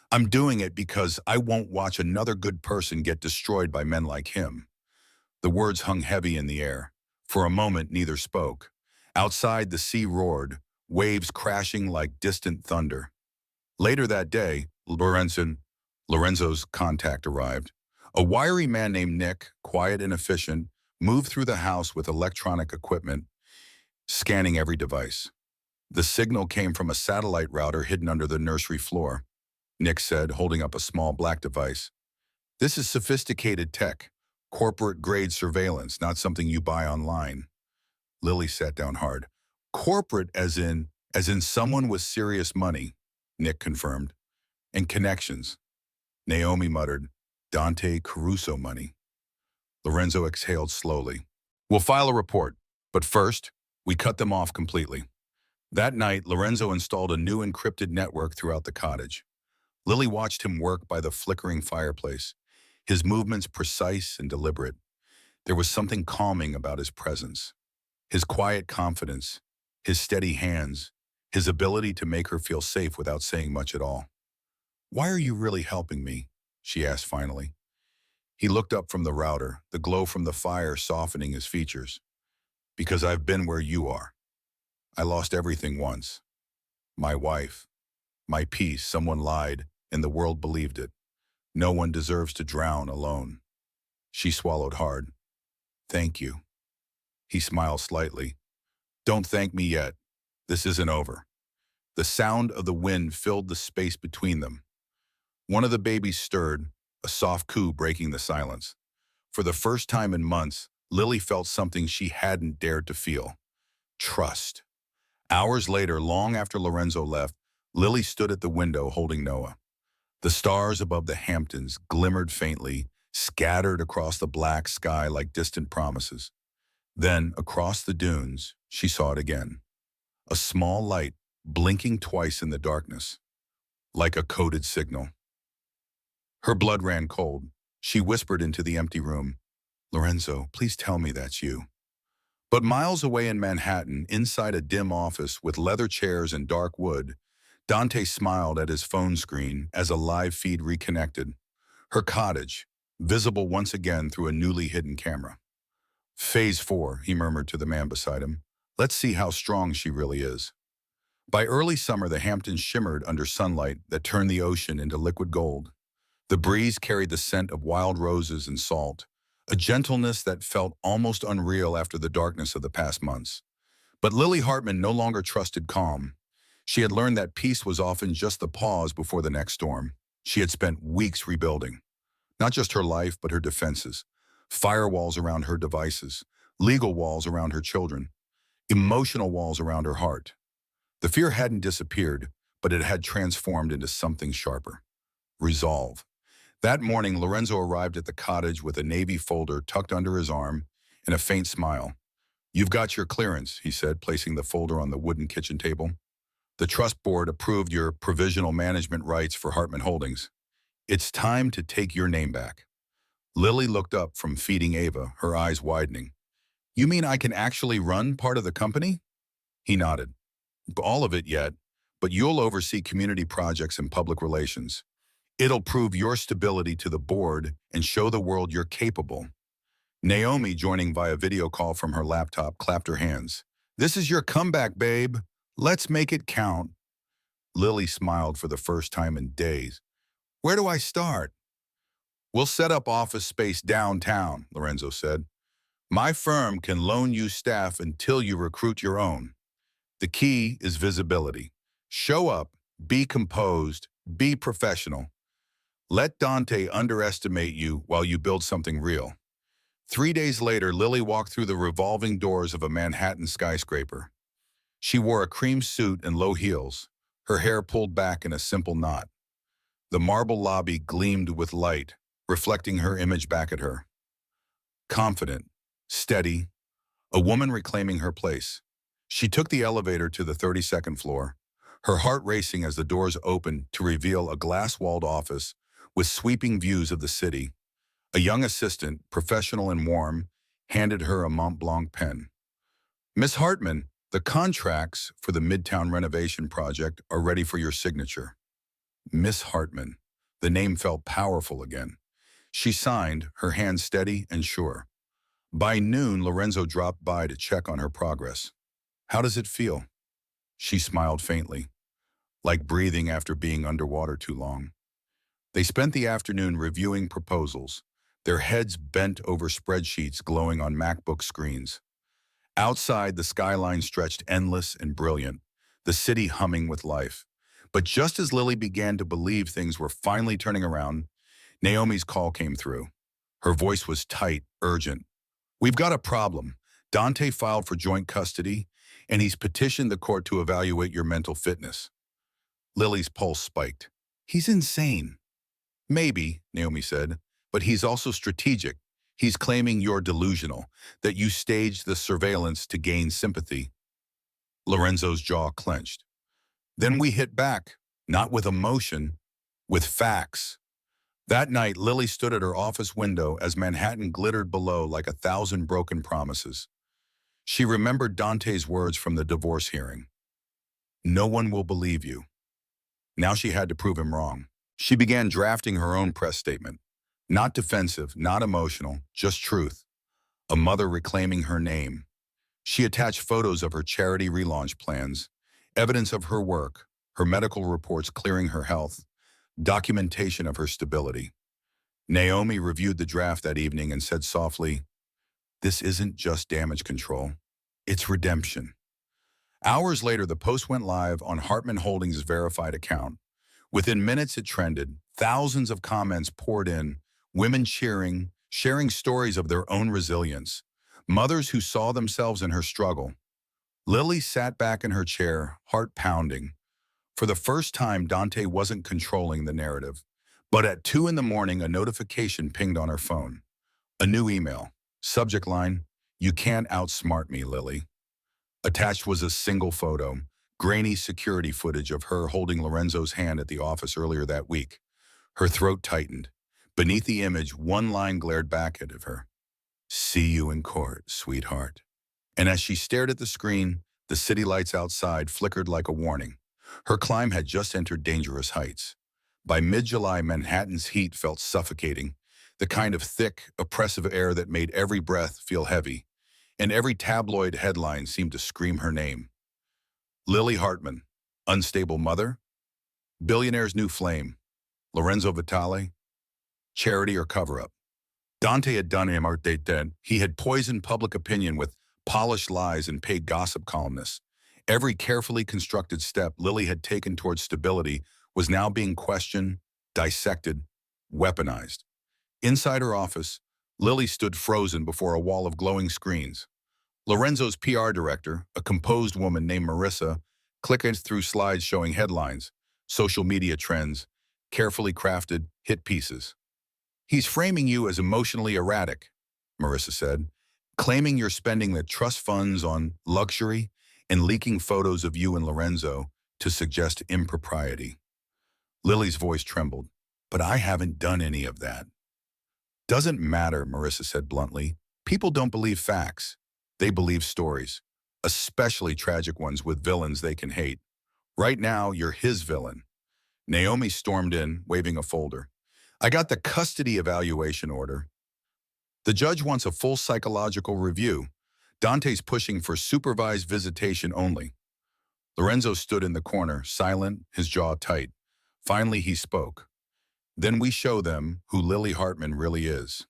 I'm doing it because I won't watch another good person get destroyed by men like him. The words hung heavy in the air. For a moment, neither spoke. Outside, the sea roared, waves crashing like distant thunder. Later that day, Lorenzo's contact arrived. A wiry man named Nick, quiet and efficient, moved through the house with electronic equipment, scanning every device. The signal came from a satellite router hidden under the nursery floor. Nick said, holding up a small black device. This is sophisticated tech, corporate-grade surveillance, not something you buy online. Lily sat down hard. Corporate as in someone with serious money, Nick confirmed. And connections. Naomi muttered, Dante Caruso money. Lorenzo exhaled slowly. We'll file a report, but first, we cut them off completely. That night, Lorenzo installed a new encrypted network throughout the cottage. Lily watched him work by the flickering fireplace, his movements precise and deliberate. There was something calming about his presence. His quiet confidence, his steady hands, his ability to make her feel safe without saying much at all. Why are you really helping me? She asked finally. He looked up from the router, the glow from the fire softening his features. Because I've been where you are. I lost everything once. My wife, my peace, someone lied, and the world believed it. No one deserves to drown alone. She swallowed hard. Thank you. He smiled slightly. Don't thank me yet. This isn't over. The sound of the wind filled the space between them. One of the babies stirred, a soft coo breaking the silence. For the first time in months, Lily felt something she hadn't dared to feel. Trust. Hours later, long after Lorenzo left, Lily stood at the window holding Noah. The stars above the Hamptons glimmered faintly, scattered across the black sky like distant promises. Then, across the dunes, she saw it again. A small light, blinking twice in the darkness, like a coded signal. Her blood ran cold. She whispered into the empty room, Lorenzo, please tell me that's you. But miles away in Manhattan, inside a dim office with leather chairs and dark wood, Dante smiled at his phone screen as a live feed reconnected. Her cottage, visible once again through a newly hidden camera. Phase 4, he murmured to the man beside him. Let's see how strong she really is. By early summer, the Hamptons shimmered under sunlight that turned the ocean into liquid gold. The breeze carried the scent of wild roses and salt, a gentleness that felt almost unreal after the darkness of the past months. But Lily Hartman no longer trusted calm. She had learned that peace was often just the pause before the next storm. She had spent weeks rebuilding. Not just her life, but her defenses. Firewalls around her devices, legal walls around her children, emotional walls around her heart. The fear hadn't disappeared, but it had transformed into something sharper. Resolve. That morning, Lorenzo arrived at the cottage with a navy folder tucked under his arm and a faint smile. You've got your clearance, he said, placing the folder on the wooden kitchen table. The trust board approved your provisional management rights for Hartman Holdings. It's time to take your name back. Lily looked up from feeding Ava, her eyes widening. You mean I can actually run part of the company? He nodded. All of it yet, but you'll oversee community projects and public relations. It'll prove your stability to the board and show the world you're capable. Naomi, joining via video call from her laptop, clapped her hands. This is your comeback, babe. Let's make it count. Lily smiled for the first time in days. Where do I start? We'll set up office space downtown, Lorenzo said. My firm can loan you staff until you recruit your own. The key is visibility. Show up, be composed, be professional. Let Dante underestimate you while you build something real. 3 days later, Lily walked through the revolving doors of a Manhattan skyscraper. She wore a cream suit and low heels, her hair pulled back in a simple knot. The marble lobby gleamed with light, reflecting her image back at her. Confident, steady, a woman reclaiming her place. She took the elevator to the 32nd floor, her heart racing as the doors opened to reveal a glass-walled office with sweeping views of the city. A young assistant, professional and warm, handed her a Mont Blanc pen. Miss Hartman, the contracts for the Midtown renovation project are ready for your signature. Miss Hartman. The name felt powerful again. She signed, her hand steady and sure. By noon, Lorenzo dropped by to check on her progress. How does it feel? She smiled faintly, like breathing after being underwater too long. They spent the afternoon reviewing proposals, their heads bent over spreadsheets glowing on MacBook screens. Outside, the skyline stretched endless and brilliant, the city humming with life. But just as Lily began to believe things were finally turning around, Naomi's call came through. Her voice was tight, urgent. We've got a problem. Dante filed for joint custody, and he's petitioned the court to evaluate your mental fitness. Lily's pulse spiked. He's insane. Maybe, Naomi said, but he's also strategic. He's claiming you're delusional, that you staged the surveillance to gain sympathy. Lorenzo's jaw clenched. Then we hit back, not with emotion, with facts. That night, Lily stood at her office window as Manhattan glittered below like 1,000 broken promises. She remembered Dante's words from the divorce hearing. No one will believe you. Now she had to prove him wrong. She began drafting her own press statement. Not defensive, not emotional, just truth. A mother reclaiming her name. She attached photos of her charity relaunch plans, evidence of her work, her medical reports clearing her health, documentation of her stability. Naomi reviewed the draft that evening and said softly, "This isn't just damage control. It's redemption." Hours later, the post went live on Hartman Holdings' verified account. Within minutes, it trended. Thousands of comments poured in, women cheering, sharing stories of their own resilience, mothers who saw themselves in her struggle. Lily sat back in her chair, heart pounding. For the first time, Dante wasn't controlling the narrative. But at 2 in the morning, a notification pinged on her phone. A new email. Subject line, "You can't outsmart me, Lily." Attached was a single photo, grainy security footage of her holding Lorenzo's hand at the office earlier that week. Her throat tightened. Beneath the image, one line glared back at her. "See you in court, sweetheart." And as she stared at the screen, the city lights outside flickered like a warning. Her climb had just entered dangerous heights. By mid-July, Manhattan's heat felt suffocating, the kind of thick, oppressive air that made every breath feel heavy, and every tabloid headline seemed to scream her name. Lily Hartman, unstable mother, billionaire's new flame, Lorenzo Vitale, charity or cover-up. Dante had done him art dead. He had poisoned public opinion with polished lies and paid gossip columnists. Every carefully constructed step Lily had taken towards stability was now being questioned, dissected, weaponized. Inside her office, Lily stood frozen before a wall of glowing screens. Lorenzo's PR director, a composed woman named Marissa, clicked through slides showing headlines, social media trends, carefully crafted hit pieces. "He's framing you as emotionally erratic," Marissa said, "claiming you're spending the trust funds on luxury and leaking photos of you and Lorenzo to suggest impropriety." Lily's voice trembled. "But I haven't done any of that." "Doesn't matter," Marissa said bluntly. "People don't believe facts. They believe stories, especially tragic ones with villains they can hate. Right now, you're his villain. Naomi stormed in, waving a folder. I got the custody evaluation order. The judge wants a full psychological review. Dante's pushing for supervised visitation only. Lorenzo stood in the corner, silent, his jaw tight. Finally, he spoke. Then we show them who Lily Hartman really is.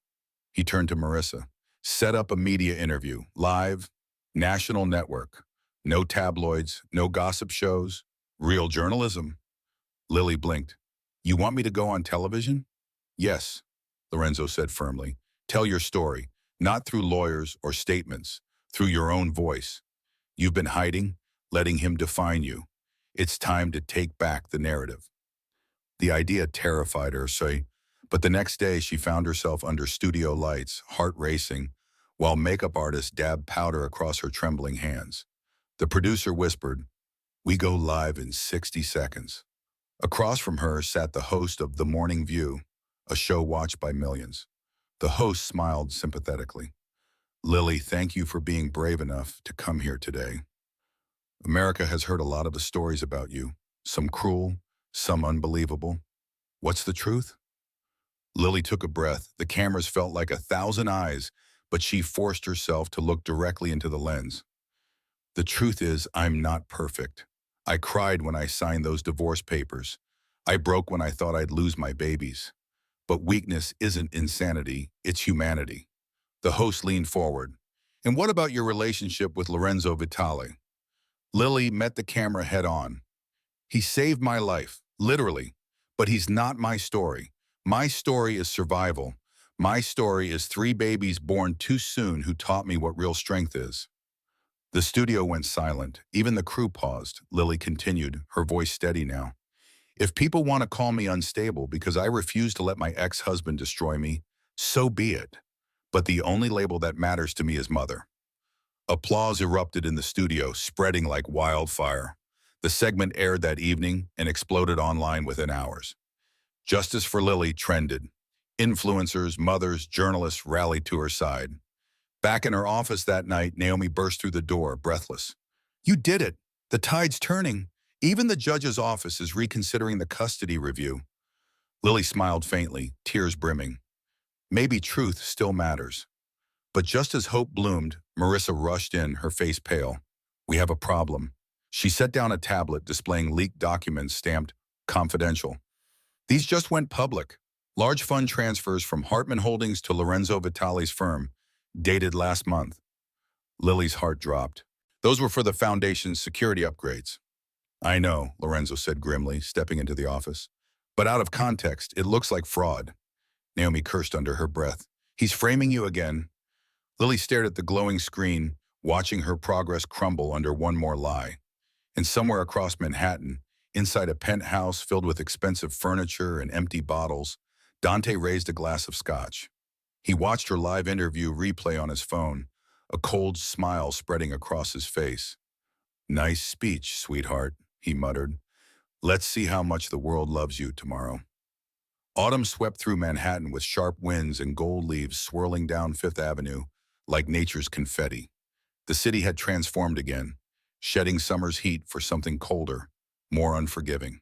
He turned to Marissa. Set up a media interview, live, national network. No tabloids, no gossip shows, real journalism. Lily blinked. You want me to go on television? Yes, Lorenzo said firmly. Tell your story, not through lawyers or statements, through your own voice. You've been hiding, letting him define you. It's time to take back the narrative. The idea terrified her, but the next day she found herself under studio lights, heart racing, while makeup artists dabbed powder across her trembling hands. The producer whispered, "We go live in 60 seconds." Across from her sat the host of The Morning View, a show watched by millions. The host smiled sympathetically. Lily, thank you for being brave enough to come here today. America has heard a lot of the stories about you, some cruel, some unbelievable. What's the truth? Lily took a breath. The cameras felt like 1,000 eyes, but she forced herself to look directly into the lens. The truth is, I'm not perfect. I cried when I signed those divorce papers. I broke when I thought I'd lose my babies. But weakness isn't insanity, it's humanity. The host leaned forward. And what about your relationship with Lorenzo Vitale? Lily met the camera head on. He saved my life, literally. But he's not my story. My story is survival. My story is 3 babies born too soon who taught me what real strength is. The studio went silent. Even the crew paused. Lily continued, her voice steady now. If people want to call me unstable because I refuse to let my ex-husband destroy me, so be it. But the only label that matters to me is mother. Applause erupted in the studio, spreading like wildfire. The segment aired that evening and exploded online within hours. Justice for Lily trended. Influencers, mothers, journalists rallied to her side. Back in her office that night, Naomi burst through the door, breathless. You did it. The tide's turning. Even the judge's office is reconsidering the custody review. Lily smiled faintly, tears brimming. Maybe truth still matters. But just as hope bloomed, Marissa rushed in, her face pale. We have a problem. She set down a tablet displaying leaked documents stamped confidential. These just went public. Large fund transfers from Hartman Holdings to Lorenzo Vitale's firm, dated last month. Lily's heart dropped. Those were for the foundation's security upgrades. I know, Lorenzo said grimly, stepping into the office. But out of context, it looks like fraud. Naomi cursed under her breath. He's framing you again. Lily stared at the glowing screen, watching her progress crumble under one more lie. And somewhere across Manhattan, inside a penthouse filled with expensive furniture and empty bottles, Dante raised a glass of scotch. He watched her live interview replay on his phone, a cold smile spreading across his face. Nice speech, sweetheart, he muttered. Let's see how much the world loves you tomorrow. Autumn swept through Manhattan with sharp winds and gold leaves swirling down Fifth Avenue like nature's confetti. The city had transformed again, shedding summer's heat for something colder, more unforgiving.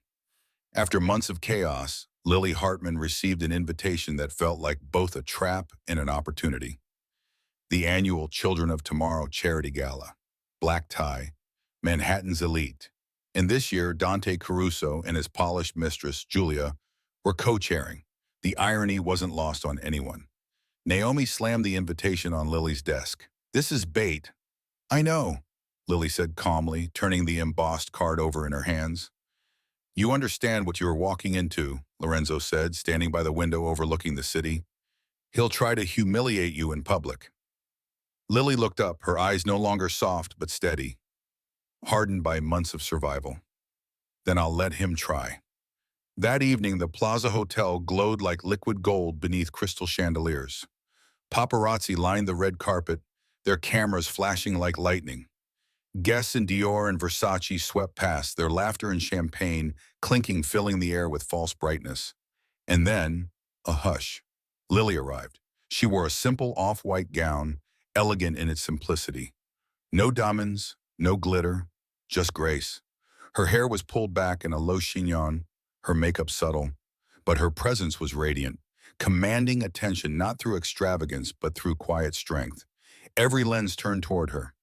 After months of chaos, Lily Hartman received an invitation that felt like both a trap and an opportunity. The annual Children of Tomorrow charity gala, black tie, Manhattan's elite. And this year, Dante Caruso and his polished mistress, Julia, were co-chairing. The irony wasn't lost on anyone. Naomi slammed the invitation on Lily's desk. This is bait. I know, Lily said calmly, turning the embossed card over in her hands. You understand what you are walking into, Lorenzo said, standing by the window overlooking the city. He'll try to humiliate you in public. Lily looked up, her eyes no longer soft but steady, hardened by months of survival. Then I'll let him try. That evening, the Plaza Hotel glowed like liquid gold beneath crystal chandeliers. Paparazzi lined the red carpet, their cameras flashing like lightning. Guests in Dior and Versace swept past, their laughter and champagne clinking, filling the air with false brightness. And then, a hush. Lily arrived. She wore a simple off-white gown, elegant in its simplicity. No diamonds, no glitter, just grace. Her hair was pulled back in a low chignon, her makeup subtle, but her presence was radiant, commanding attention not through extravagance but through quiet strength. Every lens turned toward her.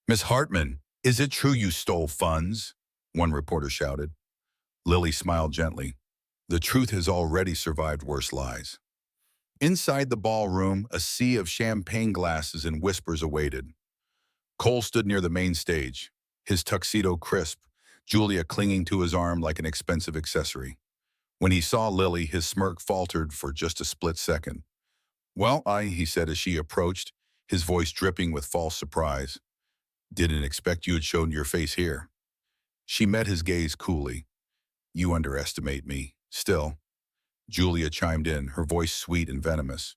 "Miss Hartman, is it true you stole funds?" one reporter shouted. Lily smiled gently. The truth has already survived worse lies. Inside the ballroom, a sea of champagne glasses and whispers awaited. Cole stood near the main stage, his tuxedo crisp, Julia clinging to his arm like an expensive accessory. When he saw Lily, his smirk faltered for just a split second. "Well, he said as she approached, his voice dripping with false surprise. "Didn't expect you had shown your face here." She met his gaze coolly. "You underestimate me. Still." Julia chimed in, her voice sweet and venomous.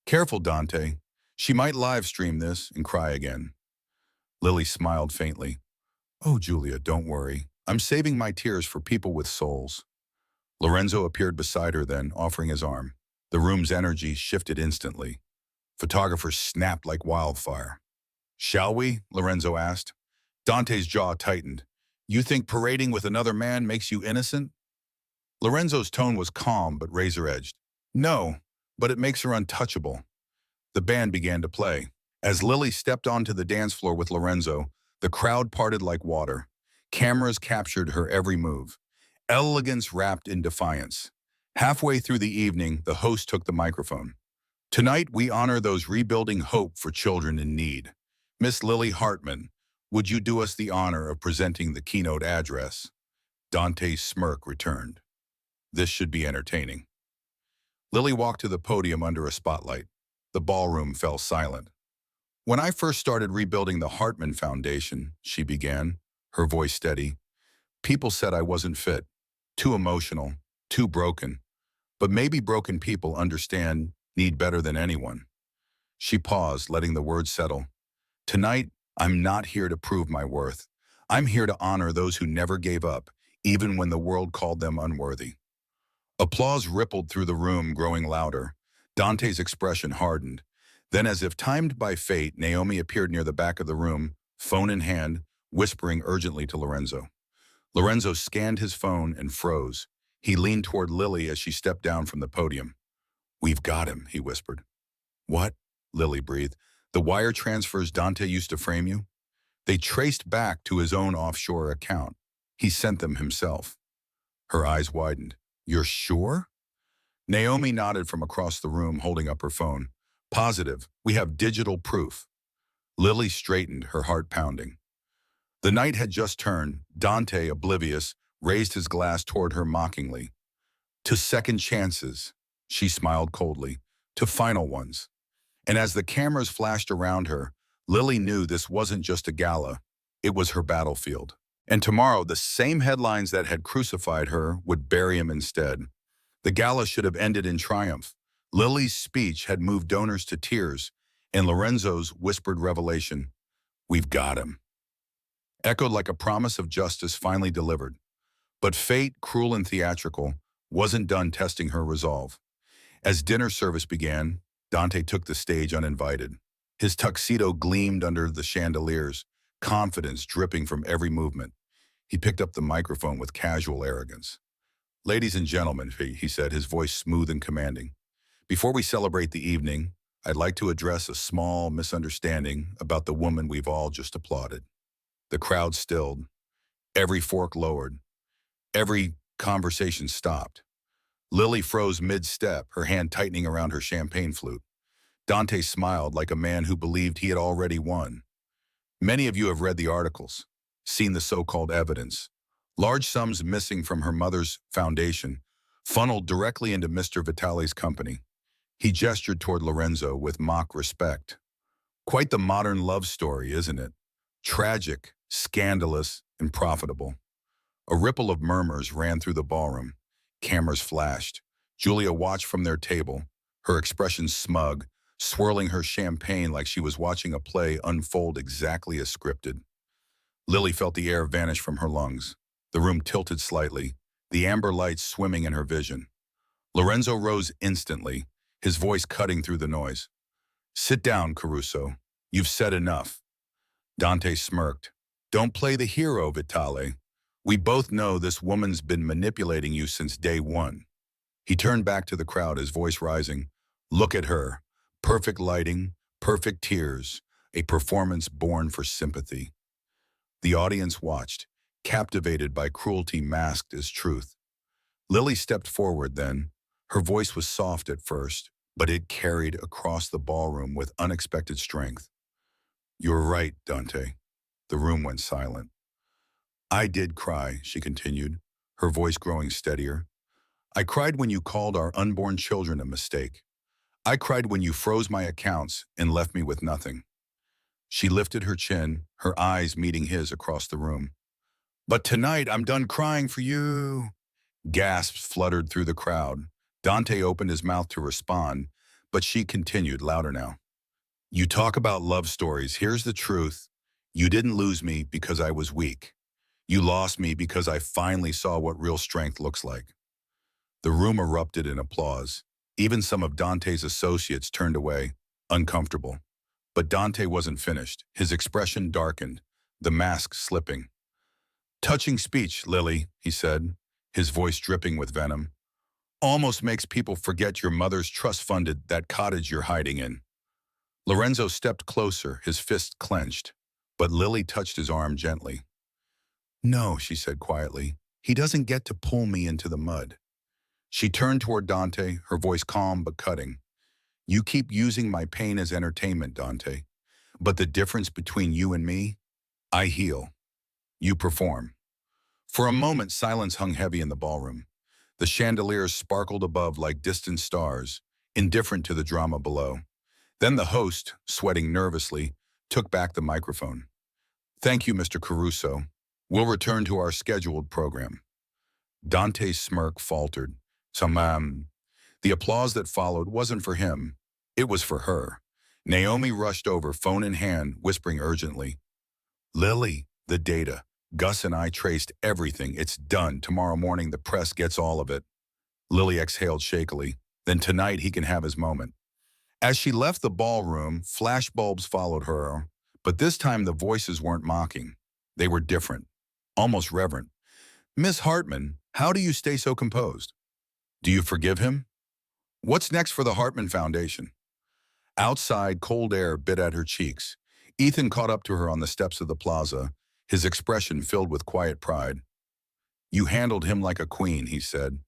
"Careful, Dante. She might live stream this and cry again." Lily smiled faintly. "Oh, Julia, don't worry. I'm saving my tears for people with souls." Lorenzo appeared beside her then, offering his arm. The room's energy shifted instantly. Photographers snapped like wildfire. "Shall we?" Lorenzo asked. Dante's jaw tightened. "You think parading with another man makes you innocent?" Lorenzo's tone was calm but razor-edged. "No, but it makes her untouchable." The band began to play. As Lily stepped onto the dance floor with Lorenzo, the crowd parted like water. Cameras captured her every move. Elegance wrapped in defiance. Halfway through the evening, the host took the microphone. "Tonight, we honor those rebuilding hope for children in need. Miss Lily Hartman, would you do us the honor of presenting the keynote address?" Dante's smirk returned. "This should be entertaining." Lily walked to the podium under a spotlight. The ballroom fell silent. "When I first started rebuilding the Hartman Foundation," she began, her voice steady, "people said I wasn't fit, too emotional, too broken. But maybe broken people need better than anyone." She paused, letting the words settle. "Tonight, I'm not here to prove my worth. I'm here to honor those who never gave up, even when the world called them unworthy." Applause rippled through the room, growing louder. Dante's expression hardened. Then, as if timed by fate, Naomi appeared near the back of the room, phone in hand, whispering urgently to Lorenzo. Lorenzo scanned his phone and froze. He leaned toward Lily as she stepped down from the podium. "We've got him," he whispered. "What?" Lily breathed. "The wire transfers Dante used to frame you? They traced back to his own offshore account. He sent them himself." Her eyes widened. "You're sure?" Naomi nodded from across the room, holding up her phone. "Positive. We have digital proof." Lily straightened, her heart pounding. The night had just turned. Dante, oblivious, raised his glass toward her mockingly. "To second chances," she smiled coldly, "to final ones." And as the cameras flashed around her, Lily knew this wasn't just a gala, it was her battlefield. And tomorrow, the same headlines that had crucified her would bury him instead. The gala should have ended in triumph. Lily's speech had moved donors to tears, and Lorenzo's whispered revelation, "We've got him," echoed like a promise of justice finally delivered. But fate, cruel and theatrical, wasn't done testing her resolve. As dinner service began, Dante took the stage uninvited. His tuxedo gleamed under the chandeliers, confidence dripping from every movement. He picked up the microphone with casual arrogance. "Ladies and gentlemen," he said, his voice smooth and commanding. "Before we celebrate the evening, I'd like to address a small misunderstanding about the woman we've all just applauded." The crowd stilled. Every fork lowered. Every conversation stopped. Lily froze mid-step, her hand tightening around her champagne flute. Dante smiled like a man who believed he had already won. "Many of you have read the articles, seen the so-called evidence. Large sums missing from her mother's foundation, funneled directly into Mr. Vitale's company." He gestured toward Lorenzo with mock respect. "Quite the modern love story, isn't it? Tragic, scandalous, and profitable." A ripple of murmurs ran through the ballroom. Cameras flashed. Julia watched from their table, her expression smug, swirling her champagne like she was watching a play unfold exactly as scripted. Lily felt the air vanish from her lungs. The room tilted slightly, the amber lights swimming in her vision. Lorenzo rose instantly, his voice cutting through the noise. "Sit down, Caruso. You've said enough." Dante smirked. "Don't play the hero, Vitale. We both know this woman's been manipulating you since day one. He turned back to the crowd, his voice rising. Look at her. Perfect lighting, perfect tears, a performance born for sympathy. The audience watched, captivated by cruelty masked as truth. Lily stepped forward then. Her voice was soft at first, but it carried across the ballroom with unexpected strength. You're right, Dante. The room went silent. I did cry, she continued, her voice growing steadier. I cried when you called our unborn children a mistake. I cried when you froze my accounts and left me with nothing. She lifted her chin, her eyes meeting his across the room. But tonight I'm done crying for you. Gasps fluttered through the crowd. Dante opened his mouth to respond, but she continued louder now. You talk about love stories. Here's the truth. You didn't lose me because I was weak. You lost me because I finally saw what real strength looks like. The room erupted in applause. Even some of Dante's associates turned away, uncomfortable. But Dante wasn't finished. His expression darkened, the mask slipping. Touching speech, Lily, he said, his voice dripping with venom. Almost makes people forget your mother's trust-funded that cottage you're hiding in. Lorenzo stepped closer, his fist clenched, but Lily touched his arm gently. No, she said quietly, he doesn't get to pull me into the mud. She turned toward Dante, her voice calm but cutting. You keep using my pain as entertainment, Dante. But the difference between you and me? I heal. You perform. For a moment, silence hung heavy in the ballroom. The chandeliers sparkled above like distant stars, indifferent to the drama below. Then the host, sweating nervously, took back the microphone. Thank you, Mr. Caruso. We'll return to our scheduled program. Dante's smirk faltered. The applause that followed wasn't for him. It was for her. Naomi rushed over, phone in hand, whispering urgently. Lily, the data. Gus and I traced everything. It's done. Tomorrow morning, the press gets all of it. Lily exhaled shakily. Then tonight, he can have his moment. As she left the ballroom, flashbulbs followed her, but this time the voices weren't mocking. They were different, almost reverent. Miss Hartman, how do you stay so composed? Do you forgive him? What's next for the Hartman Foundation? Outside, cold air bit at her cheeks. Ethan caught up to her on the steps of the plaza, his expression filled with quiet pride. You handled him like a queen, he said.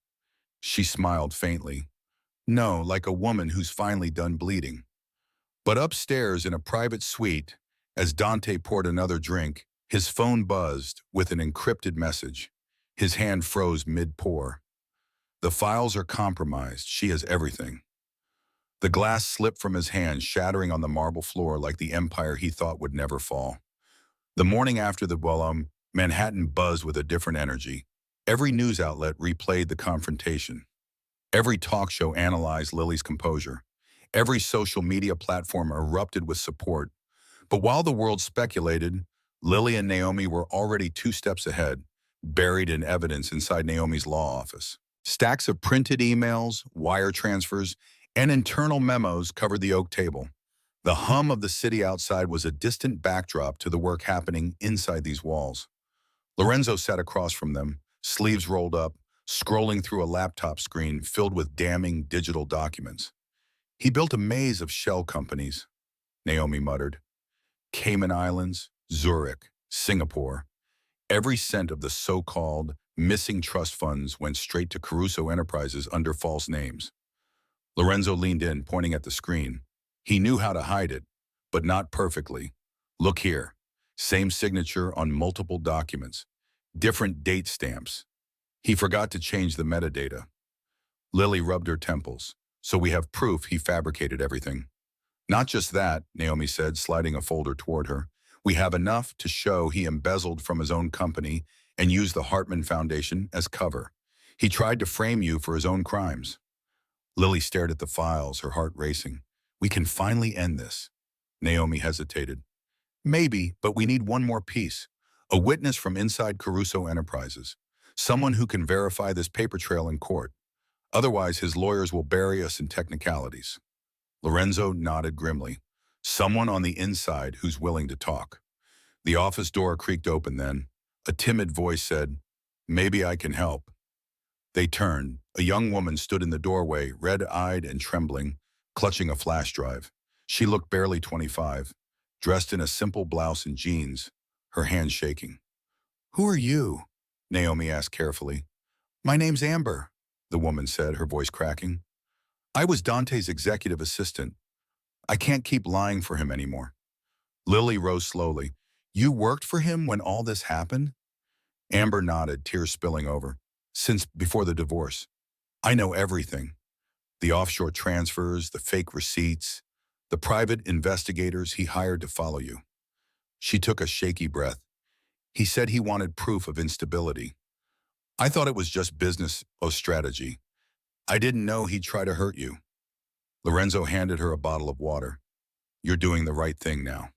She smiled faintly. No, like a woman who's finally done bleeding. But upstairs in a private suite, as Dante poured another drink, his phone buzzed with an encrypted message. His hand froze mid-pour. The files are compromised. She has everything. The glass slipped from his hand, shattering on the marble floor like the empire he thought would never fall. The morning after the ballroom, Manhattan buzzed with a different energy. Every news outlet replayed the confrontation. Every talk show analyzed Lily's composure. Every social media platform erupted with support. But while the world speculated, Lily and Naomi were already 2 steps ahead, buried in evidence inside Naomi's law office. Stacks of printed emails, wire transfers, and internal memos covered the oak table. The hum of the city outside was a distant backdrop to the work happening inside these walls. Lorenzo sat across from them, sleeves rolled up, scrolling through a laptop screen filled with damning digital documents. He built a maze of shell companies, Naomi muttered. Cayman Islands, Zurich, Singapore. Every cent of the so-called missing trust funds went straight to Caruso Enterprises under false names. Lorenzo leaned in, pointing at the screen. He knew how to hide it, but not perfectly. Look here. Same signature on multiple documents. Different date stamps. He forgot to change the metadata. Lily rubbed her temples. So we have proof he fabricated everything. Not just that, Naomi said, sliding a folder toward her. We have enough to show he embezzled from his own company and used the Hartman Foundation as cover. He tried to frame you for his own crimes. Lily stared at the files, her heart racing. We can finally end this. Naomi hesitated. Maybe, but we need one more piece. A witness from inside Caruso Enterprises. Someone who can verify this paper trail in court. Otherwise, his lawyers will bury us in technicalities. Lorenzo nodded grimly. Someone on the inside who's willing to talk. The office door creaked open then. A timid voice said, Maybe I can help. They turned. A young woman stood in the doorway, red-eyed and trembling, clutching a flash drive. She looked barely 25, dressed in a simple blouse and jeans, her hands shaking. "Who are you?" Naomi asked carefully. "My name's Amber," the woman said, her voice cracking. "I was Dante's executive assistant. I can't keep lying for him anymore." Lily rose slowly. "You worked for him when all this happened?" Amber nodded, tears spilling over. "Since before the divorce. I know everything. The offshore transfers, the fake receipts, the private investigators he hired to follow you." She took a shaky breath. "He said he wanted proof of instability. I thought it was just business or strategy. I didn't know he'd try to hurt you." Lorenzo handed her a bottle of water. "You're doing the right thing now."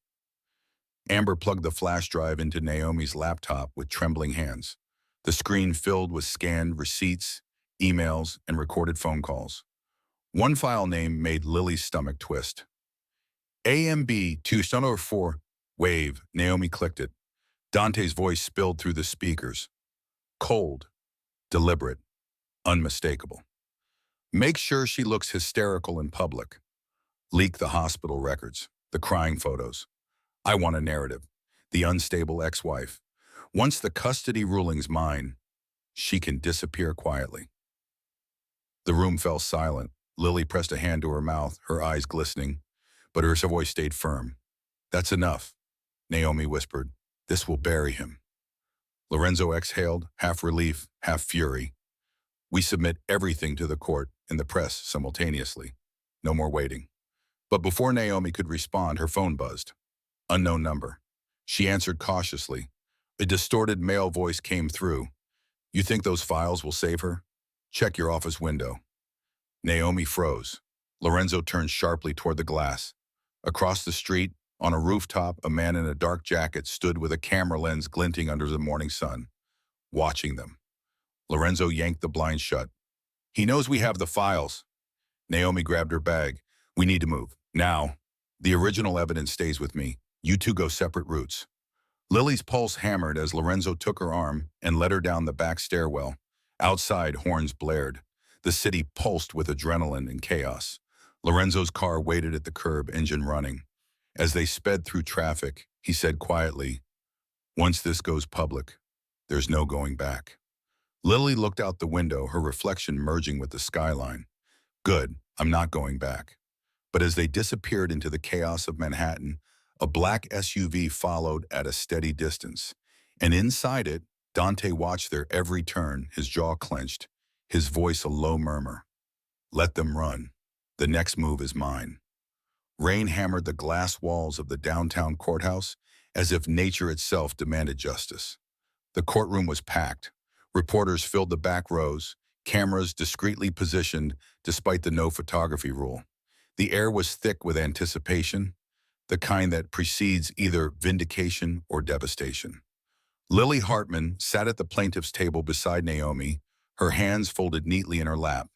Amber plugged the flash drive into Naomi's laptop with trembling hands. The screen filled with scanned receipts, emails, and recorded phone calls. One file name made Lily's stomach twist. AMB 204 Wave. Naomi clicked it. Dante's voice spilled through the speakers. Cold, deliberate, unmistakable. "Make sure she looks hysterical in public. Leak the hospital records, the crying photos. I want a narrative. The unstable ex-wife. Once the custody ruling's mine, she can disappear quietly." The room fell silent. Lily pressed a hand to her mouth, her eyes glistening, but her voice stayed firm. "That's enough," Naomi whispered. "This will bury him." Lorenzo exhaled, half relief, half fury. "We submit everything to the court and the press simultaneously. No more waiting." But before Naomi could respond, her phone buzzed. Unknown number. She answered cautiously. A distorted male voice came through. "You think those files will save her? Check your office window." Naomi froze. Lorenzo turned sharply toward the glass. Across the street, on a rooftop, a man in a dark jacket stood with a camera lens glinting under the morning sun, watching them. Lorenzo yanked the blind shut. "He knows we have the files." Naomi grabbed her bag. "We need to move. Now. The original evidence stays with me. You two go separate routes." Lily's pulse hammered as Lorenzo took her arm and led her down the back stairwell. Outside, horns blared. The city pulsed with adrenaline and chaos. Lorenzo's car waited at the curb, engine running. As they sped through traffic, he said quietly, "Once this goes public, there's no going back." Lily looked out the window, her reflection merging with the skyline. "Good, I'm not going back." But as they disappeared into the chaos of Manhattan, a black SUV followed at a steady distance. And inside it, Dante watched their every turn, his jaw clenched, his voice a low murmur. "Let them run. The next move is mine." Rain hammered the glass walls of the downtown courthouse as if nature itself demanded justice. The courtroom was packed. Reporters filled the back rows, cameras discreetly positioned despite the no photography rule. The air was thick with anticipation, the kind that precedes either vindication or devastation. Lily Hartman sat at the plaintiff's table beside Naomi, her hands folded neatly in her lap.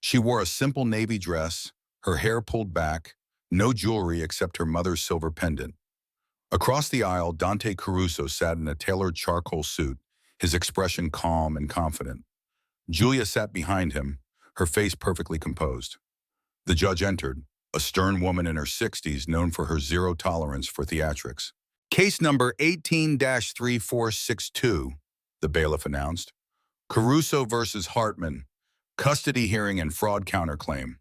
She wore a simple navy dress, her hair pulled back, no jewelry except her mother's silver pendant. Across the aisle, Dante Caruso sat in a tailored charcoal suit, his expression calm and confident. Julia sat behind him, her face perfectly composed. The judge entered, a stern woman in her 60s known for her zero tolerance for theatrics. "Case number 18-3462, the bailiff announced. "Caruso versus Hartman, custody hearing and fraud counterclaim."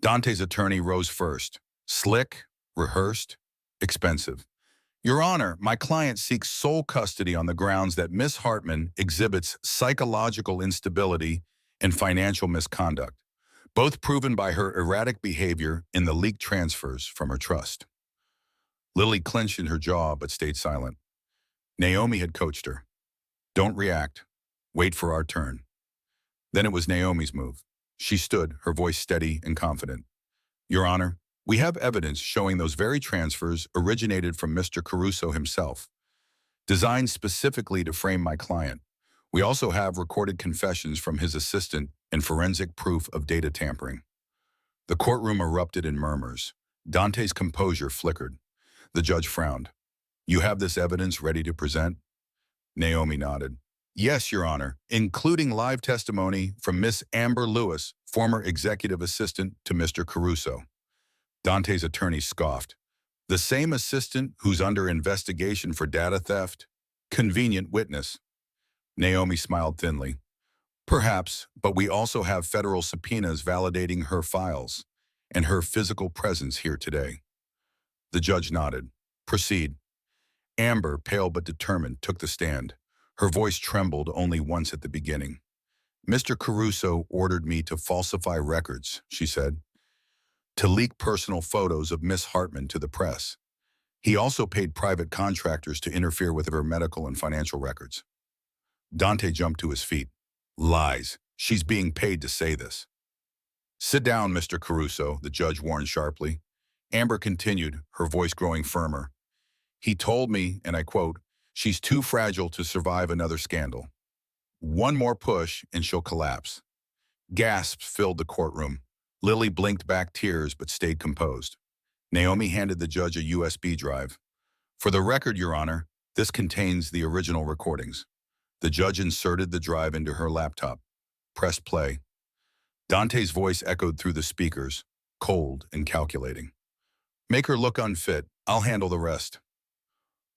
Dante's attorney rose first. Slick, rehearsed, expensive. "Your Honor, my client seeks sole custody on the grounds that Miss Hartman exhibits psychological instability and financial misconduct, both proven by her erratic behavior in the leaked transfers from her trust." Lily clenched in her jaw but stayed silent. Naomi had coached her. "Don't react. Wait for our turn." Then it was Naomi's move. She stood, her voice steady and confident. "Your Honor, we have evidence showing those very transfers originated from Mr. Caruso himself, designed specifically to frame my client. We also have recorded confessions from his assistant and forensic proof of data tampering." The courtroom erupted in murmurs. Dante's composure flickered. The judge frowned. "You have this evidence ready to present?" Naomi nodded. Yes, Your Honor, including live testimony from Miss Amber Lewis, former executive assistant to Mr. Caruso. Dante's attorney scoffed. The same assistant who's under investigation for data theft? Convenient witness. Naomi smiled thinly. Perhaps, but we also have federal subpoenas validating her files and her physical presence here today. The judge nodded. Proceed. Amber, pale but determined, took the stand. Her voice trembled only once at the beginning. Mr. Caruso ordered me to falsify records, she said, to leak personal photos of Miss Hartman to the press. He also paid private contractors to interfere with her medical and financial records. Dante jumped to his feet. Lies. She's being paid to say this. Sit down, Mr. Caruso, the judge warned sharply. Amber continued, her voice growing firmer. He told me, and I quote, she's too fragile to survive another scandal. One more push and she'll collapse. Gasps filled the courtroom. Lily blinked back tears but stayed composed. Naomi handed the judge a USB drive. For the record, Your Honor, this contains the original recordings. The judge inserted the drive into her laptop. Press play. Dante's voice echoed through the speakers, cold and calculating. Make her look unfit. I'll handle the rest.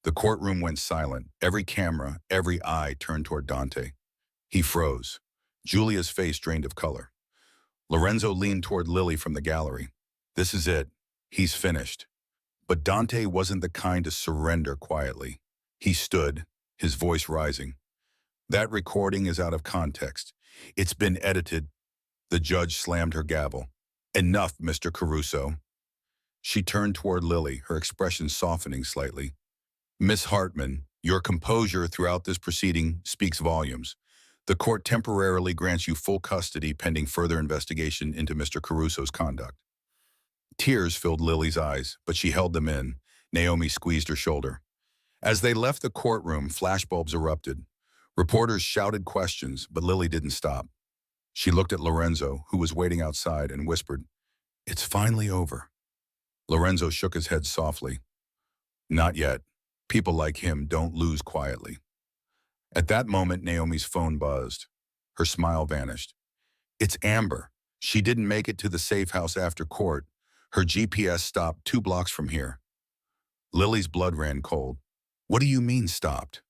The courtroom went silent. Every camera, every eye turned toward Dante. He froze. Julia's face drained of color. Lorenzo leaned toward Lily from the gallery. This is it. He's finished. But Dante wasn't the kind to surrender quietly. He stood, his voice rising. That recording is out of context. It's been edited. The judge slammed her gavel. Enough, Mr. Caruso. She turned toward Lily, her expression softening slightly. Miss Hartman, your composure throughout this proceeding speaks volumes. The court temporarily grants you full custody pending further investigation into Mr. Caruso's conduct. Tears filled Lily's eyes, but she held them in. Naomi squeezed her shoulder. As they left the courtroom, flashbulbs erupted. Reporters shouted questions, but Lily didn't stop. She looked at Lorenzo, who was waiting outside, and whispered, It's finally over. Lorenzo shook his head softly. Not yet. People like him don't lose quietly. At that moment, Naomi's phone buzzed. Her smile vanished. It's Amber. She didn't make it to the safe house after court. Her GPS stopped 2 blocks from here. Lily's blood ran cold. What do you mean stopped?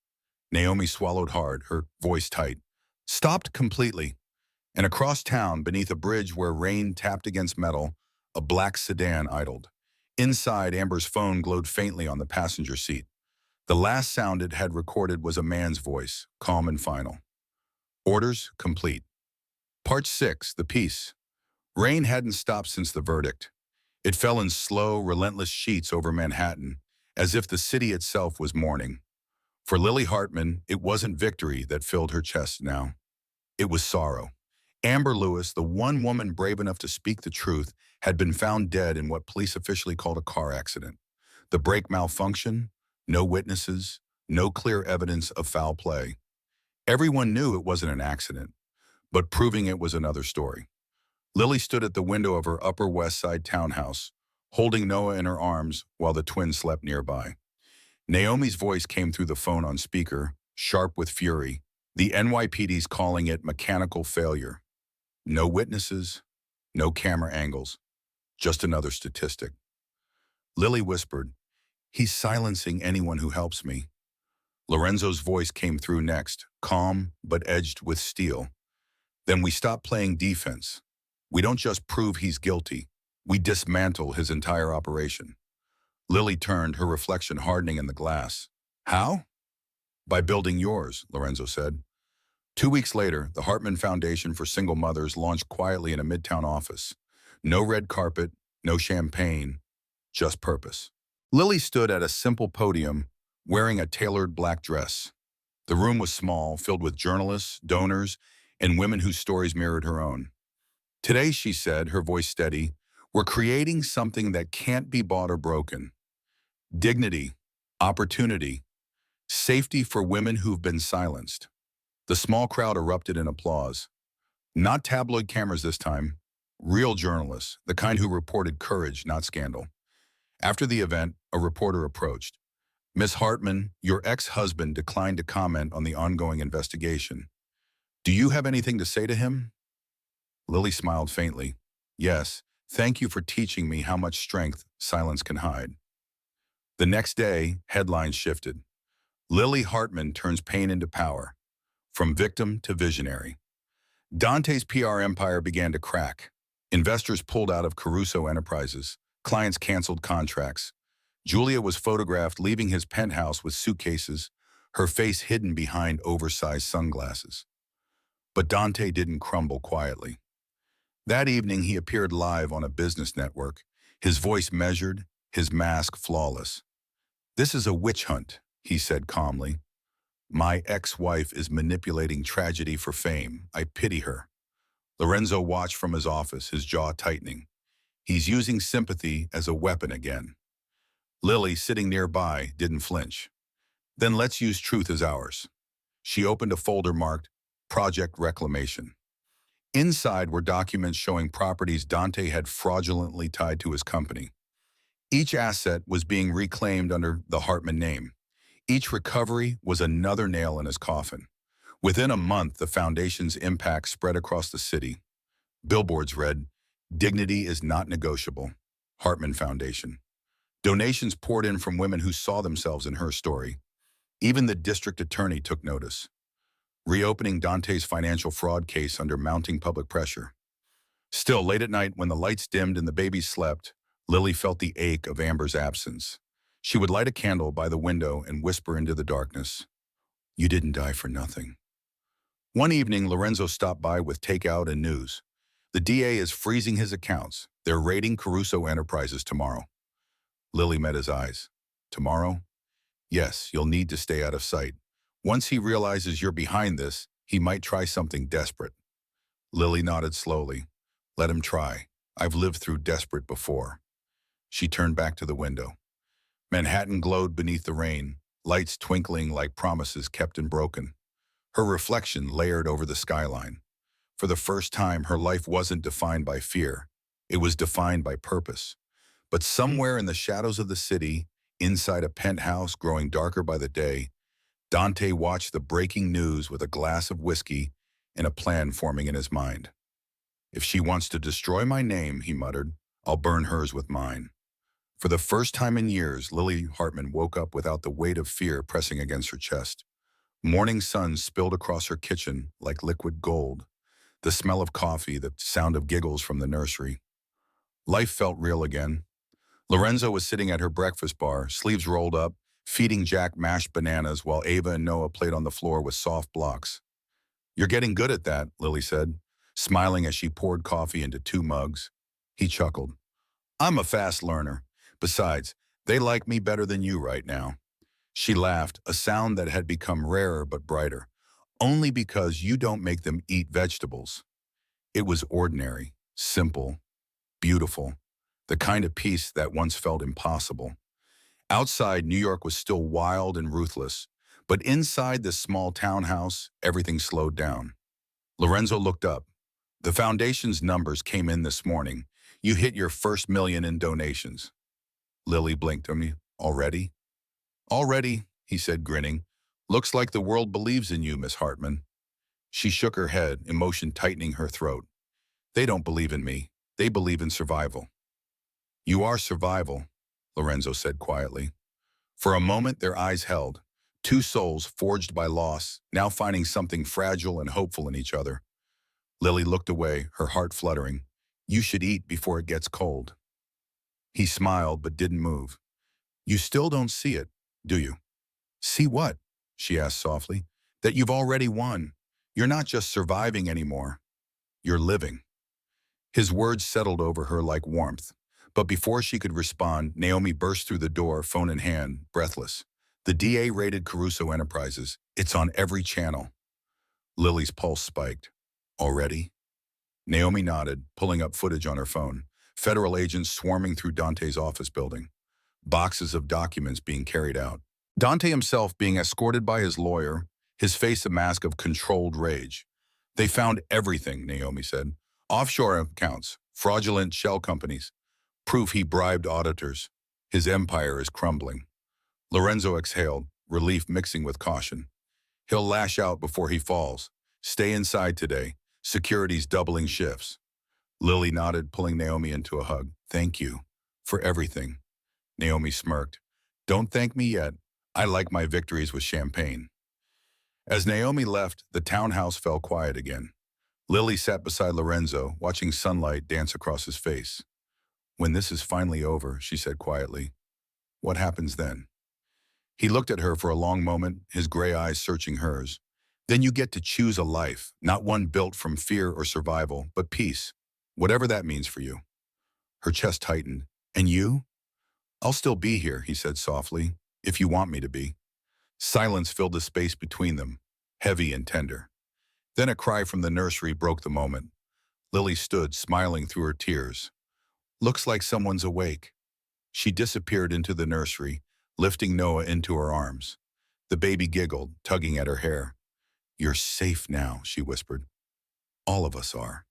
Naomi swallowed hard, her voice tight. Stopped completely. And across town, beneath a bridge where rain tapped against metal, a black sedan idled. Inside, Amber's phone glowed faintly on the passenger seat. The last sound it had recorded was a man's voice, calm and final. Orders complete. Part 6, the piece. Rain hadn't stopped since the verdict. It fell in slow, relentless sheets over Manhattan, as if the city itself was mourning. For Lily Hartman, it wasn't victory that filled her chest now. It was sorrow. Amber Lewis, the one woman brave enough to speak the truth, had been found dead in what police officially called a car accident. The brake malfunction, no witnesses, no clear evidence of foul play. Everyone knew it wasn't an accident, but proving it was another story. Lily stood at the window of her Upper West Side townhouse, holding Noah in her arms while the twins slept nearby. Naomi's voice came through the phone on speaker, sharp with fury. The NYPD's calling it mechanical failure. No witnesses, no camera angles, just another statistic. Lily whispered, He's silencing anyone who helps me. Lorenzo's voice came through next, calm but edged with steel. Then we stop playing defense. We don't just prove he's guilty, we dismantle his entire operation. Lily turned, her reflection hardening in the glass. How? By building yours, Lorenzo said. 2 weeks later, the Hartman Foundation for Single Mothers launched quietly in a midtown office. No red carpet, no champagne, just purpose. Lily stood at a simple podium, wearing a tailored black dress. The room was small, filled with journalists, donors, and women whose stories mirrored her own. Today, she said, her voice steady, we're creating something that can't be bought or broken. Dignity, opportunity, safety for women who've been silenced. The small crowd erupted in applause. Not tabloid cameras this time, real journalists, the kind who reported courage, not scandal. After the event, a reporter approached. Miss Hartman, your ex-husband declined to comment on the ongoing investigation. Do you have anything to say to him? Lily smiled faintly. Yes, thank you for teaching me how much strength silence can hide. The next day, headlines shifted. Lily Hartman turns pain into power, from victim to visionary. Dante's PR empire began to crack. Investors pulled out of Caruso Enterprises. Clients canceled contracts. Julia was photographed leaving his penthouse with suitcases, her face hidden behind oversized sunglasses. But Dante didn't crumble quietly. That evening, he appeared live on a business network, his voice measured, his mask flawless. This is a witch hunt, he said calmly. My ex-wife is manipulating tragedy for fame. I pity her. Lorenzo watched from his office, his jaw tightening. He's using sympathy as a weapon again. Lily, sitting nearby, didn't flinch. Then let's use truth as ours. She opened a folder marked Project Reclamation. Inside were documents showing properties Dante had fraudulently tied to his company. Each asset was being reclaimed under the Hartman name. Each recovery was another nail in his coffin. Within a month, the foundation's impact spread across the city. Billboards read, "Dignity is not negotiable. Hartman Foundation." Donations poured in from women who saw themselves in her story. Even the district attorney took notice, reopening Dante's financial fraud case under mounting public pressure. Still, late at night, when the lights dimmed and the babies slept, Lily felt the ache of Amber's absence. She would light a candle by the window and whisper into the darkness, "You didn't die for nothing." One evening, Lorenzo stopped by with takeout and news. The DA is freezing his accounts. They're raiding Caruso Enterprises tomorrow. Lily met his eyes. Tomorrow? Yes, you'll need to stay out of sight. Once he realizes you're behind this, he might try something desperate. Lily nodded slowly. Let him try. I've lived through desperate before. She turned back to the window. Manhattan glowed beneath the rain, lights twinkling like promises kept and broken. Her reflection layered over the skyline. For the first time, her life wasn't defined by fear. It was defined by purpose. But somewhere in the shadows of the city, inside a penthouse growing darker by the day, Dante watched the breaking news with a glass of whiskey and a plan forming in his mind. If she wants to destroy my name, he muttered, I'll burn hers with mine. For the first time in years, Lily Hartman woke up without the weight of fear pressing against her chest. Morning sun spilled across her kitchen like liquid gold. The smell of coffee, the sound of giggles from the nursery. Life felt real again. Lorenzo was sitting at her breakfast bar, sleeves rolled up, feeding Jack mashed bananas while Ava and Noah played on the floor with soft blocks. You're getting good at that, Lily said, smiling as she poured coffee into 2 mugs. He chuckled. I'm a fast learner. Besides, they like me better than you right now. She laughed, a sound that had become rarer but brighter. Only because you don't make them eat vegetables. It was ordinary, simple, beautiful, the kind of peace that once felt impossible. Outside, New York was still wild and ruthless, but inside this small townhouse, everything slowed down. Lorenzo looked up. The foundation's numbers came in this morning. You hit your first million in donations. Lily blinked at me. Already? Already, he said, grinning. Looks like the world believes in you, Miss Hartman. She shook her head, emotion tightening her throat. They don't believe in me. They believe in survival. You are survival, Lorenzo said quietly. For a moment, their eyes held. 2 souls forged by loss, now finding something fragile and hopeful in each other. Lily looked away, her heart fluttering. You should eat before it gets cold. He smiled but didn't move. You still don't see it, do you? See what? She asked softly. That you've already won. You're not just surviving anymore. You're living. His words settled over her like warmth. But before she could respond, Naomi burst through the door, phone in hand, breathless. The DA raided Caruso Enterprises. It's on every channel. Lily's pulse spiked. Already? Naomi nodded, pulling up footage on her phone. Federal agents swarming through Dante's office building. Boxes of documents being carried out. Dante himself being escorted by his lawyer, his face a mask of controlled rage. They found everything, Naomi said. Offshore accounts, fraudulent shell companies. Proof he bribed auditors. His empire is crumbling. Lorenzo exhaled, relief mixing with caution. He'll lash out before he falls. Stay inside today. Security's doubling shifts. Lily nodded, pulling Naomi into a hug. Thank you for everything. Naomi smirked. Don't thank me yet. I like my victories with champagne. As Naomi left, the townhouse fell quiet again. Lily sat beside Lorenzo, watching sunlight dance across his face. When this is finally over, she said quietly, what happens then? He looked at her for a long moment, his gray eyes searching hers. Then you get to choose a life, not one built from fear or survival, but peace, whatever that means for you. Her chest tightened. And you? I'll still be here, he said softly, if you want me to be. Silence filled the space between them, heavy and tender. Then a cry from the nursery broke the moment. Lily stood, smiling through her tears. Looks like someone's awake. She disappeared into the nursery, lifting Noah into her arms. The baby giggled, tugging at her hair. You're safe now, she whispered. All of us are.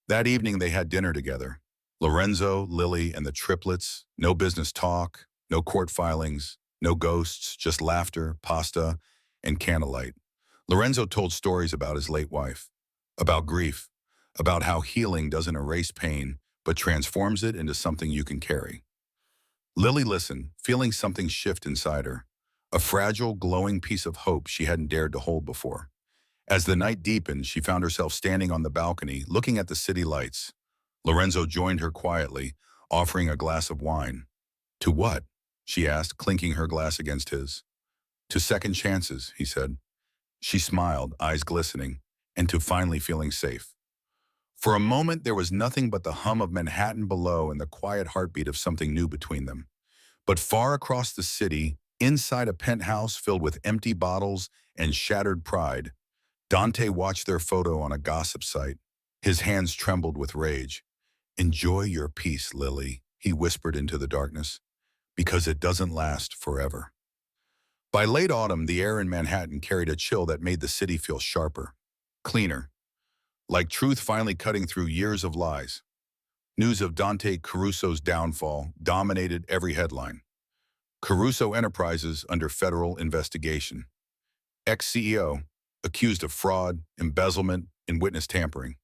That evening they had dinner together. Lorenzo, Lily, and the triplets. No business talk, no court filings, no ghosts, just laughter, pasta, and candlelight. Lorenzo told stories about his late wife, about grief, about how healing doesn't erase pain, but transforms it into something you can carry. Lily listened, feeling something shift inside her, a fragile, glowing piece of hope she hadn't dared to hold before. As the night deepened, she found herself standing on the balcony, looking at the city lights. Lorenzo joined her quietly, offering a glass of wine. To what? She asked, clinking her glass against his. To second chances, he said. She smiled, eyes glistening, and to finally feeling safe. For a moment, there was nothing but the hum of Manhattan below and the quiet heartbeat of something new between them. But far across the city, inside a penthouse filled with empty bottles and shattered pride, Dante watched their photo on a gossip site. His hands trembled with rage. Enjoy your peace, Lily, he whispered into the darkness, because it doesn't last forever. By late autumn, the air in Manhattan carried a chill that made the city feel sharper, cleaner, like truth finally cutting through years of lies. News of Dante Caruso's downfall dominated every headline. Caruso Enterprises under federal investigation. Ex-CEO, accused of fraud, embezzlement, and witness tampering.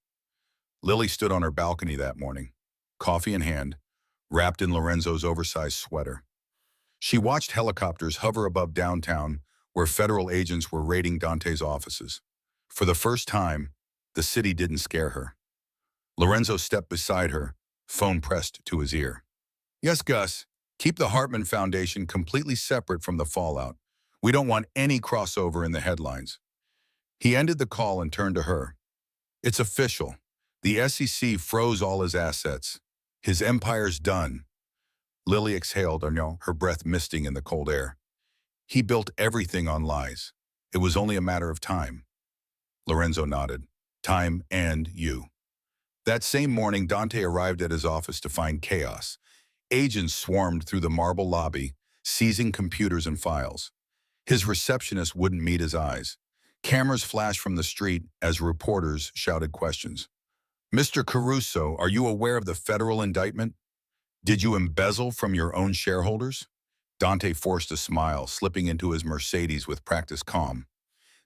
Lily stood on her balcony that morning, coffee in hand, wrapped in Lorenzo's oversized sweater. She watched helicopters hover above downtown where federal agents were raiding Dante's offices. For the first time, the city didn't scare her. Lorenzo stepped beside her, phone pressed to his ear. Yes, Gus, keep the Hartman Foundation completely separate from the fallout. We don't want any crossover in the headlines. He ended the call and turned to her. It's official. The SEC froze all his assets. His empire's done. Lily exhaled, her breath misting in the cold air. He built everything on lies. It was only a matter of time. Lorenzo nodded. Time and you. That same morning, Dante arrived at his office to find chaos. Agents swarmed through the marble lobby, seizing computers and files. His receptionist wouldn't meet his eyes. Cameras flashed from the street as reporters shouted questions. Mr. Caruso, are you aware of the federal indictment? Did you embezzle from your own shareholders? Dante forced a smile, slipping into his Mercedes with practiced calm.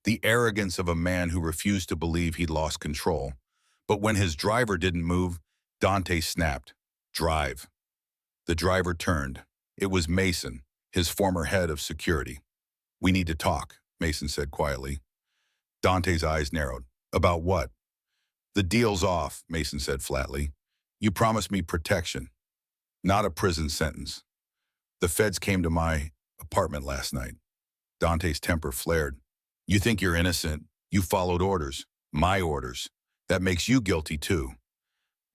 The arrogance of a man who refused to believe he'd lost control. But when his driver didn't move, Dante snapped. Drive. The driver turned. It was Mason, his former head of security. We need to talk, Mason said quietly. Dante's eyes narrowed. About what? The deal's off, Mason said flatly. You promised me protection, not a prison sentence. The feds came to my apartment last night. Dante's temper flared. You think you're innocent. You followed orders. My orders. That makes you guilty too.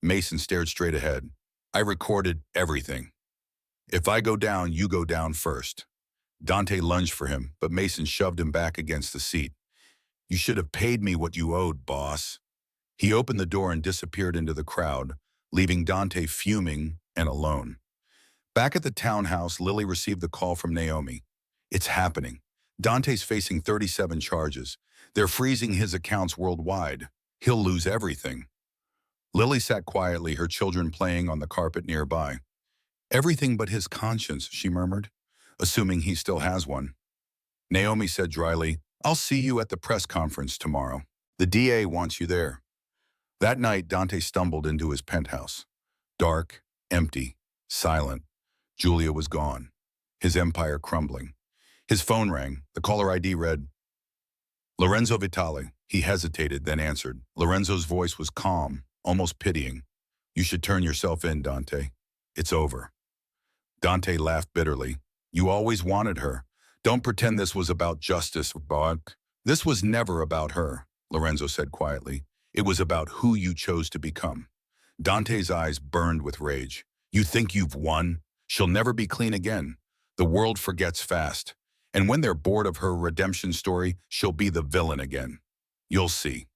Mason stared straight ahead. I recorded everything. If I go down, you go down first. Dante lunged for him, but Mason shoved him back against the seat. You should have paid me what you owed, boss. He opened the door and disappeared into the crowd, leaving Dante fuming and alone. Back at the townhouse, Lily received the call from Naomi. It's happening. Dante's facing 37 charges. They're freezing his accounts worldwide. He'll lose everything. Lily sat quietly, her children playing on the carpet nearby. Everything but his conscience, she murmured. assuming he still has one. Naomi said dryly, "I'll see you at the press conference tomorrow. The DA wants you there." That night, Dante stumbled into his penthouse. Dark, empty, silent. Julia was gone, his empire crumbling. His phone rang. The caller ID read, "Lorenzo Vitale." He hesitated, then answered. Lorenzo's voice was calm, almost pitying. "You should turn yourself in, Dante. It's over." Dante laughed bitterly. "You always wanted her. Don't pretend this was about justice, but this was never about her," Lorenzo said quietly. "It was about who you chose to become." Dante's eyes burned with rage. "You think you've won? She'll never be clean again. The world forgets fast. And when they're bored of her redemption story, she'll be the villain again. You'll see."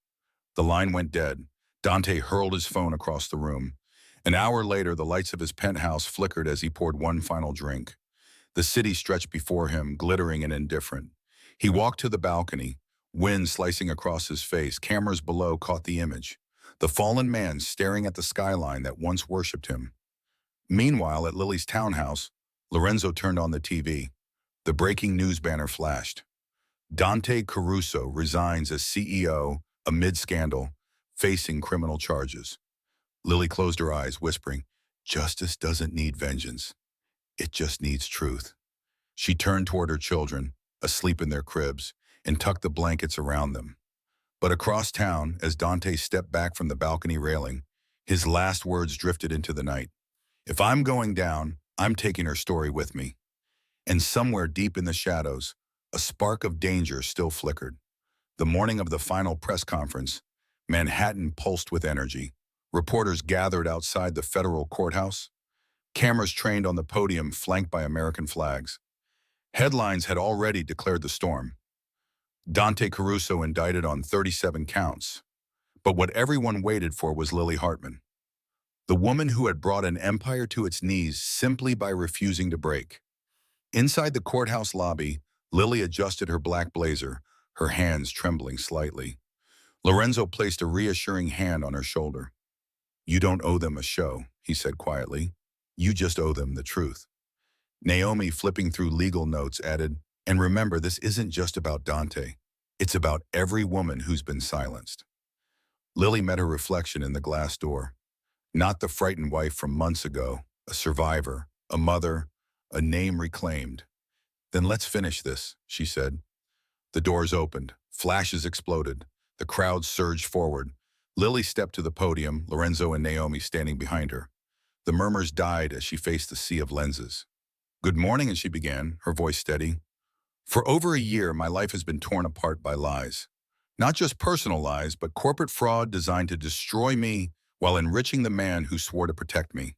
The line went dead. Dante hurled his phone across the room. An hour later, the lights of his penthouse flickered as he poured one final drink. The city stretched before him, glittering and indifferent. He walked to the balcony, wind slicing across his face. Cameras below caught the image. The fallen man staring at the skyline that once worshipped him. Meanwhile, at Lily's townhouse, Lorenzo turned on the TV. The breaking news banner flashed. Dante Caruso resigns as CEO amid scandal, facing criminal charges. Lily closed her eyes, whispering, "Justice doesn't need vengeance. It just needs truth." She turned toward her children, asleep in their cribs, and tucked the blankets around them. But across town, as Dante stepped back from the balcony railing, his last words drifted into the night. "If I'm going down, I'm taking her story with me." And somewhere deep in the shadows, a spark of danger still flickered. The morning of the final press conference, Manhattan pulsed with energy. Reporters gathered outside the federal courthouse. Cameras trained on the podium flanked by American flags. Headlines had already declared the storm. Dante Caruso indicted on 37 counts. But what everyone waited for was Lily Hartman, the woman who had brought an empire to its knees simply by refusing to break. Inside the courthouse lobby, Lily adjusted her black blazer, her hands trembling slightly. Lorenzo placed a reassuring hand on her shoulder. "You don't owe them a show," he said quietly. "You just owe them the truth." Naomi, flipping through legal notes, added, "And remember, this isn't just about Dante. It's about every woman who's been silenced." Lily met her reflection in the glass door. Not the frightened wife from months ago, a survivor, a mother, a name reclaimed. "Then let's finish this," she said. The doors opened. Flashes exploded. The crowd surged forward. Lily stepped to the podium, Lorenzo and Naomi standing behind her. The murmurs died as she faced the sea of lenses. "Good morning," and she began, her voice steady. "For over a year, my life has been torn apart by lies. Not just personal lies, but corporate fraud designed to destroy me while enriching the man who swore to protect me."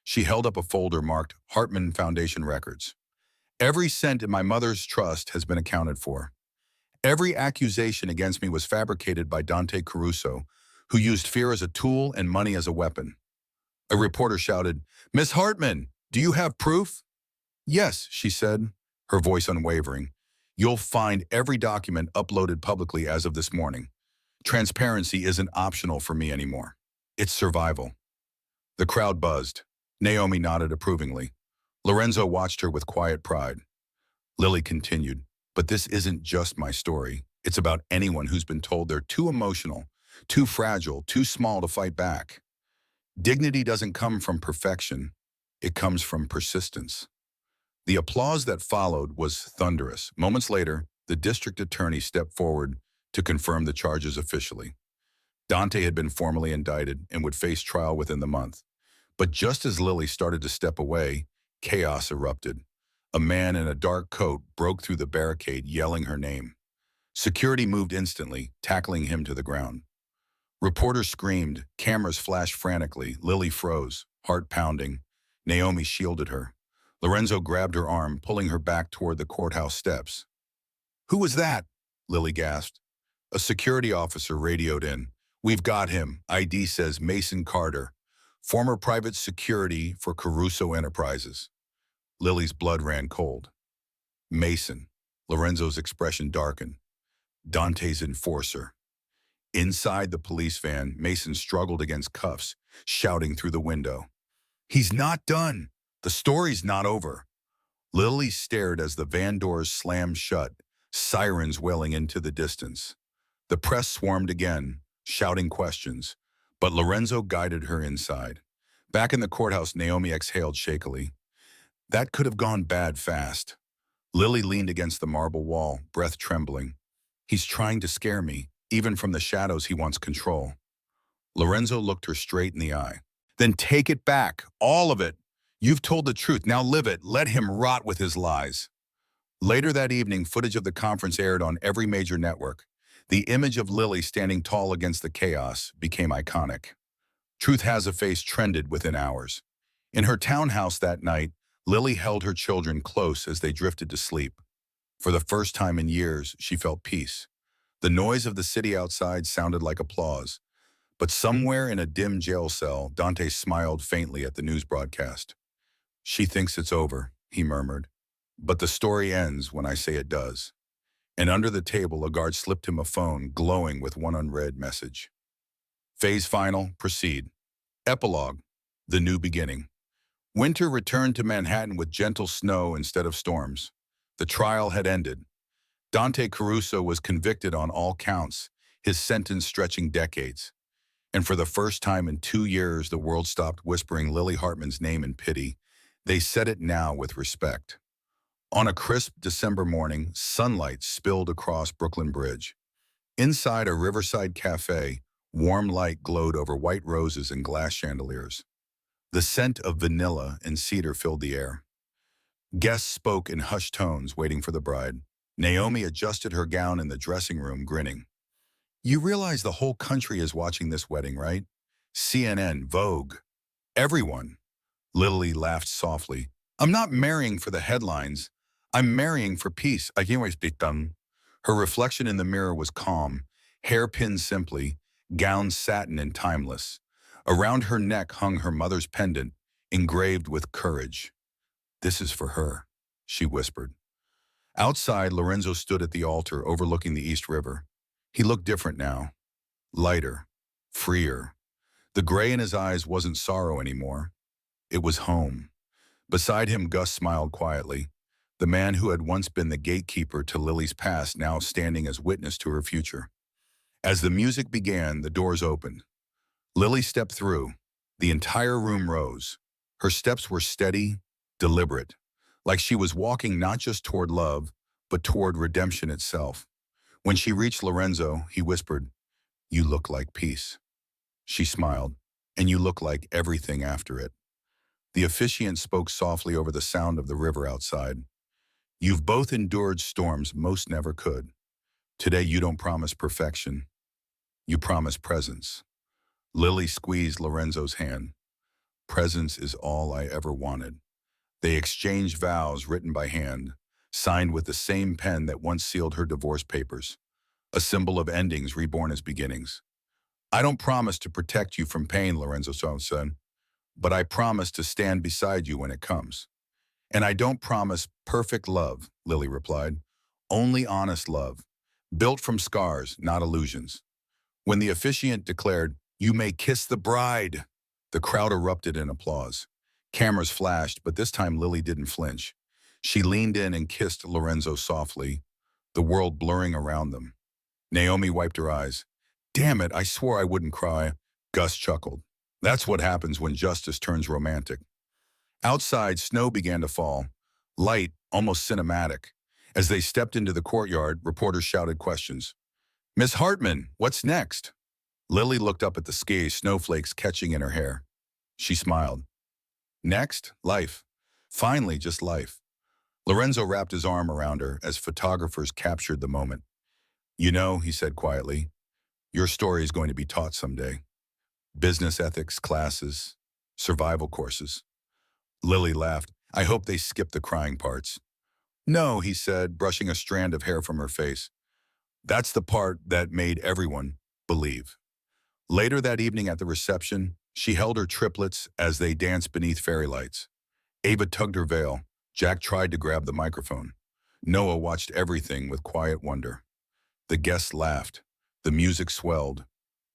She held up a folder marked Hartman Foundation Records. "Every cent in my mother's trust has been accounted for. Every accusation against me was fabricated by Dante Caruso, who used fear as a tool and money as a weapon." A reporter shouted, "Miss Hartman, do you have proof?" "Yes," she said, her voice unwavering. "You'll find every document uploaded publicly as of this morning. Transparency isn't optional for me anymore. It's survival." The crowd buzzed. Naomi nodded approvingly. Lorenzo watched her with quiet pride. Lily continued, "But this isn't just my story. It's about anyone who's been told they're too emotional, too fragile, too small to fight back. Dignity doesn't come from perfection. It comes from persistence." The applause that followed was thunderous. Moments later, the district attorney stepped forward to confirm the charges officially. Dante had been formally indicted and would face trial within the month. But just as Lily started to step away, chaos erupted. A man in a dark coat broke through the barricade, yelling her name. Security moved instantly, tackling him to the ground. Reporters screamed, cameras flashed frantically. Lily froze, heart pounding. Naomi shielded her. Lorenzo grabbed her arm, pulling her back toward the courthouse steps. "Who was that?" Lily gasped. A security officer radioed in. "We've got him. ID says Mason Carter, former private security for Caruso Enterprises." Lily's blood ran cold. Mason. Lorenzo's expression darkened. Dante's enforcer. Inside the police van, Mason struggled against cuffs, shouting through the window, "He's not done. The story's not over." Lily stared as the van doors slammed shut, sirens wailing into the distance. The press swarmed again, shouting questions, but Lorenzo guided her inside. Back in the courthouse, Naomi exhaled shakily. That could have gone bad fast. Lily leaned against the marble wall, breath trembling. He's trying to scare me. Even from the shadows, he wants control. Lorenzo looked her straight in the eye. Then take it back, all of it. You've told the truth, now live it. Let him rot with his lies. Later that evening, footage of the conference aired on every major network. The image of Lily standing tall against the chaos became iconic. Truth Has a Face trended within hours. In her townhouse that night, Lily held her children close as they drifted to sleep. For the first time in years, she felt peace. The noise of the city outside sounded like applause. But somewhere in a dim jail cell, Dante smiled faintly at the news broadcast. She thinks it's over, he murmured. But the story ends when I say it does. And under the table, a guard slipped him a phone glowing with one unread message. Phase final, proceed. Epilogue, the new beginning. Winter returned to Manhattan with gentle snow instead of storms. The trial had ended. Dante Caruso was convicted on all counts, his sentence stretching decades. And for the first time in 2 years, the world stopped whispering Lily Hartman's name in pity. They said it now with respect. On a crisp December morning, sunlight spilled across Brooklyn Bridge. Inside a riverside cafe, warm light glowed over white roses and glass chandeliers. The scent of vanilla and cedar filled the air. Guests spoke in hushed tones, waiting for the bride. Naomi adjusted her gown in the dressing room, grinning. You realize the whole country is watching this wedding, right? CNN, Vogue, everyone. Lily laughed softly. I'm not marrying for the headlines. I'm marrying for peace. I can't wait to done. Her reflection in the mirror was calm, hair pinned simply, gown satin and timeless. Around her neck hung her mother's pendant, engraved with courage. This is for her, she whispered. Outside, Lorenzo stood at the altar overlooking the East River. He looked different now, lighter, freer. The gray in his eyes wasn't sorrow anymore. It was home. Beside him, Gus smiled quietly. The man who had once been the gatekeeper to Lily's past, now standing as witness to her future. As the music began, the doors opened. Lily stepped through. The entire room rose. Her steps were steady, deliberate, like she was walking not just toward love, but toward redemption itself. When she reached Lorenzo, he whispered, You look like peace. She smiled, and you look like everything after it. The officiant spoke softly over the sound of the river outside. You've both endured storms most never could. Today you don't promise perfection. You promise presence. Lily squeezed Lorenzo's hand. Presence is all I ever wanted. They exchanged vows written by hand, signed with the same pen that once sealed her divorce papers, a symbol of endings reborn as beginnings. I don't promise to protect you from pain, Lorenzo said, but I promise to stand beside you when it comes. And I don't promise perfect love, Lily replied, only honest love, built from scars, not illusions. When the officiant declared, You may kiss the bride, the crowd erupted in applause. Cameras flashed, but this time Lily didn't flinch. She leaned in and kissed Lorenzo softly, the world blurring around them. Naomi wiped her eyes. Damn it, I swore I wouldn't cry. Gus chuckled. That's what happens when justice turns romantic. Outside, snow began to fall, light, almost cinematic. As they stepped into the courtyard, reporters shouted questions. Miss Hartman, what's next? Lily looked up at the sky, snowflakes catching in her hair. She smiled. Next, life. Finally, just life. Lorenzo wrapped his arm around her as photographers captured the moment. You know, he said quietly, your story is going to be taught someday. Business ethics classes, survival courses. Lily laughed. I hope they skip the crying parts. No, he said, brushing a strand of hair from her face. That's the part that made everyone believe. Later that evening at the reception, she held her triplets as they danced beneath fairy lights. Ava tugged her veil. Jack tried to grab the microphone. Noah watched everything with quiet wonder. The guests laughed. The music swelled.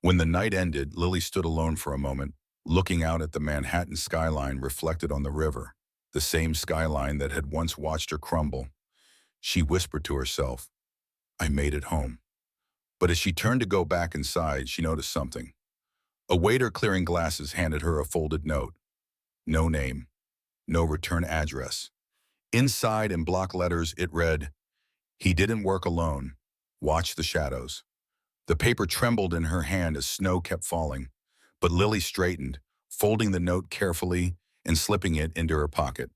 When the night ended, Lily stood alone for a moment, looking out at the Manhattan skyline reflected on the river. the same skyline that had once watched her crumble. She whispered to herself, I made it home. But as she turned to go back inside, she noticed something. A waiter clearing glasses handed her a folded note. No name, no return address. Inside in block letters, it read, He didn't work alone. Watch the shadows. The paper trembled in her hand as snow kept falling, but Lily straightened, folding the note carefully and slipping it into her pocket.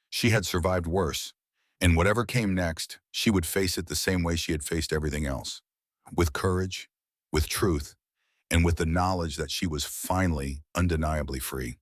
She had survived worse, and whatever came next, she would face it the same way she had faced everything else. With courage, with truth, and with the knowledge that she was finally, undeniably free.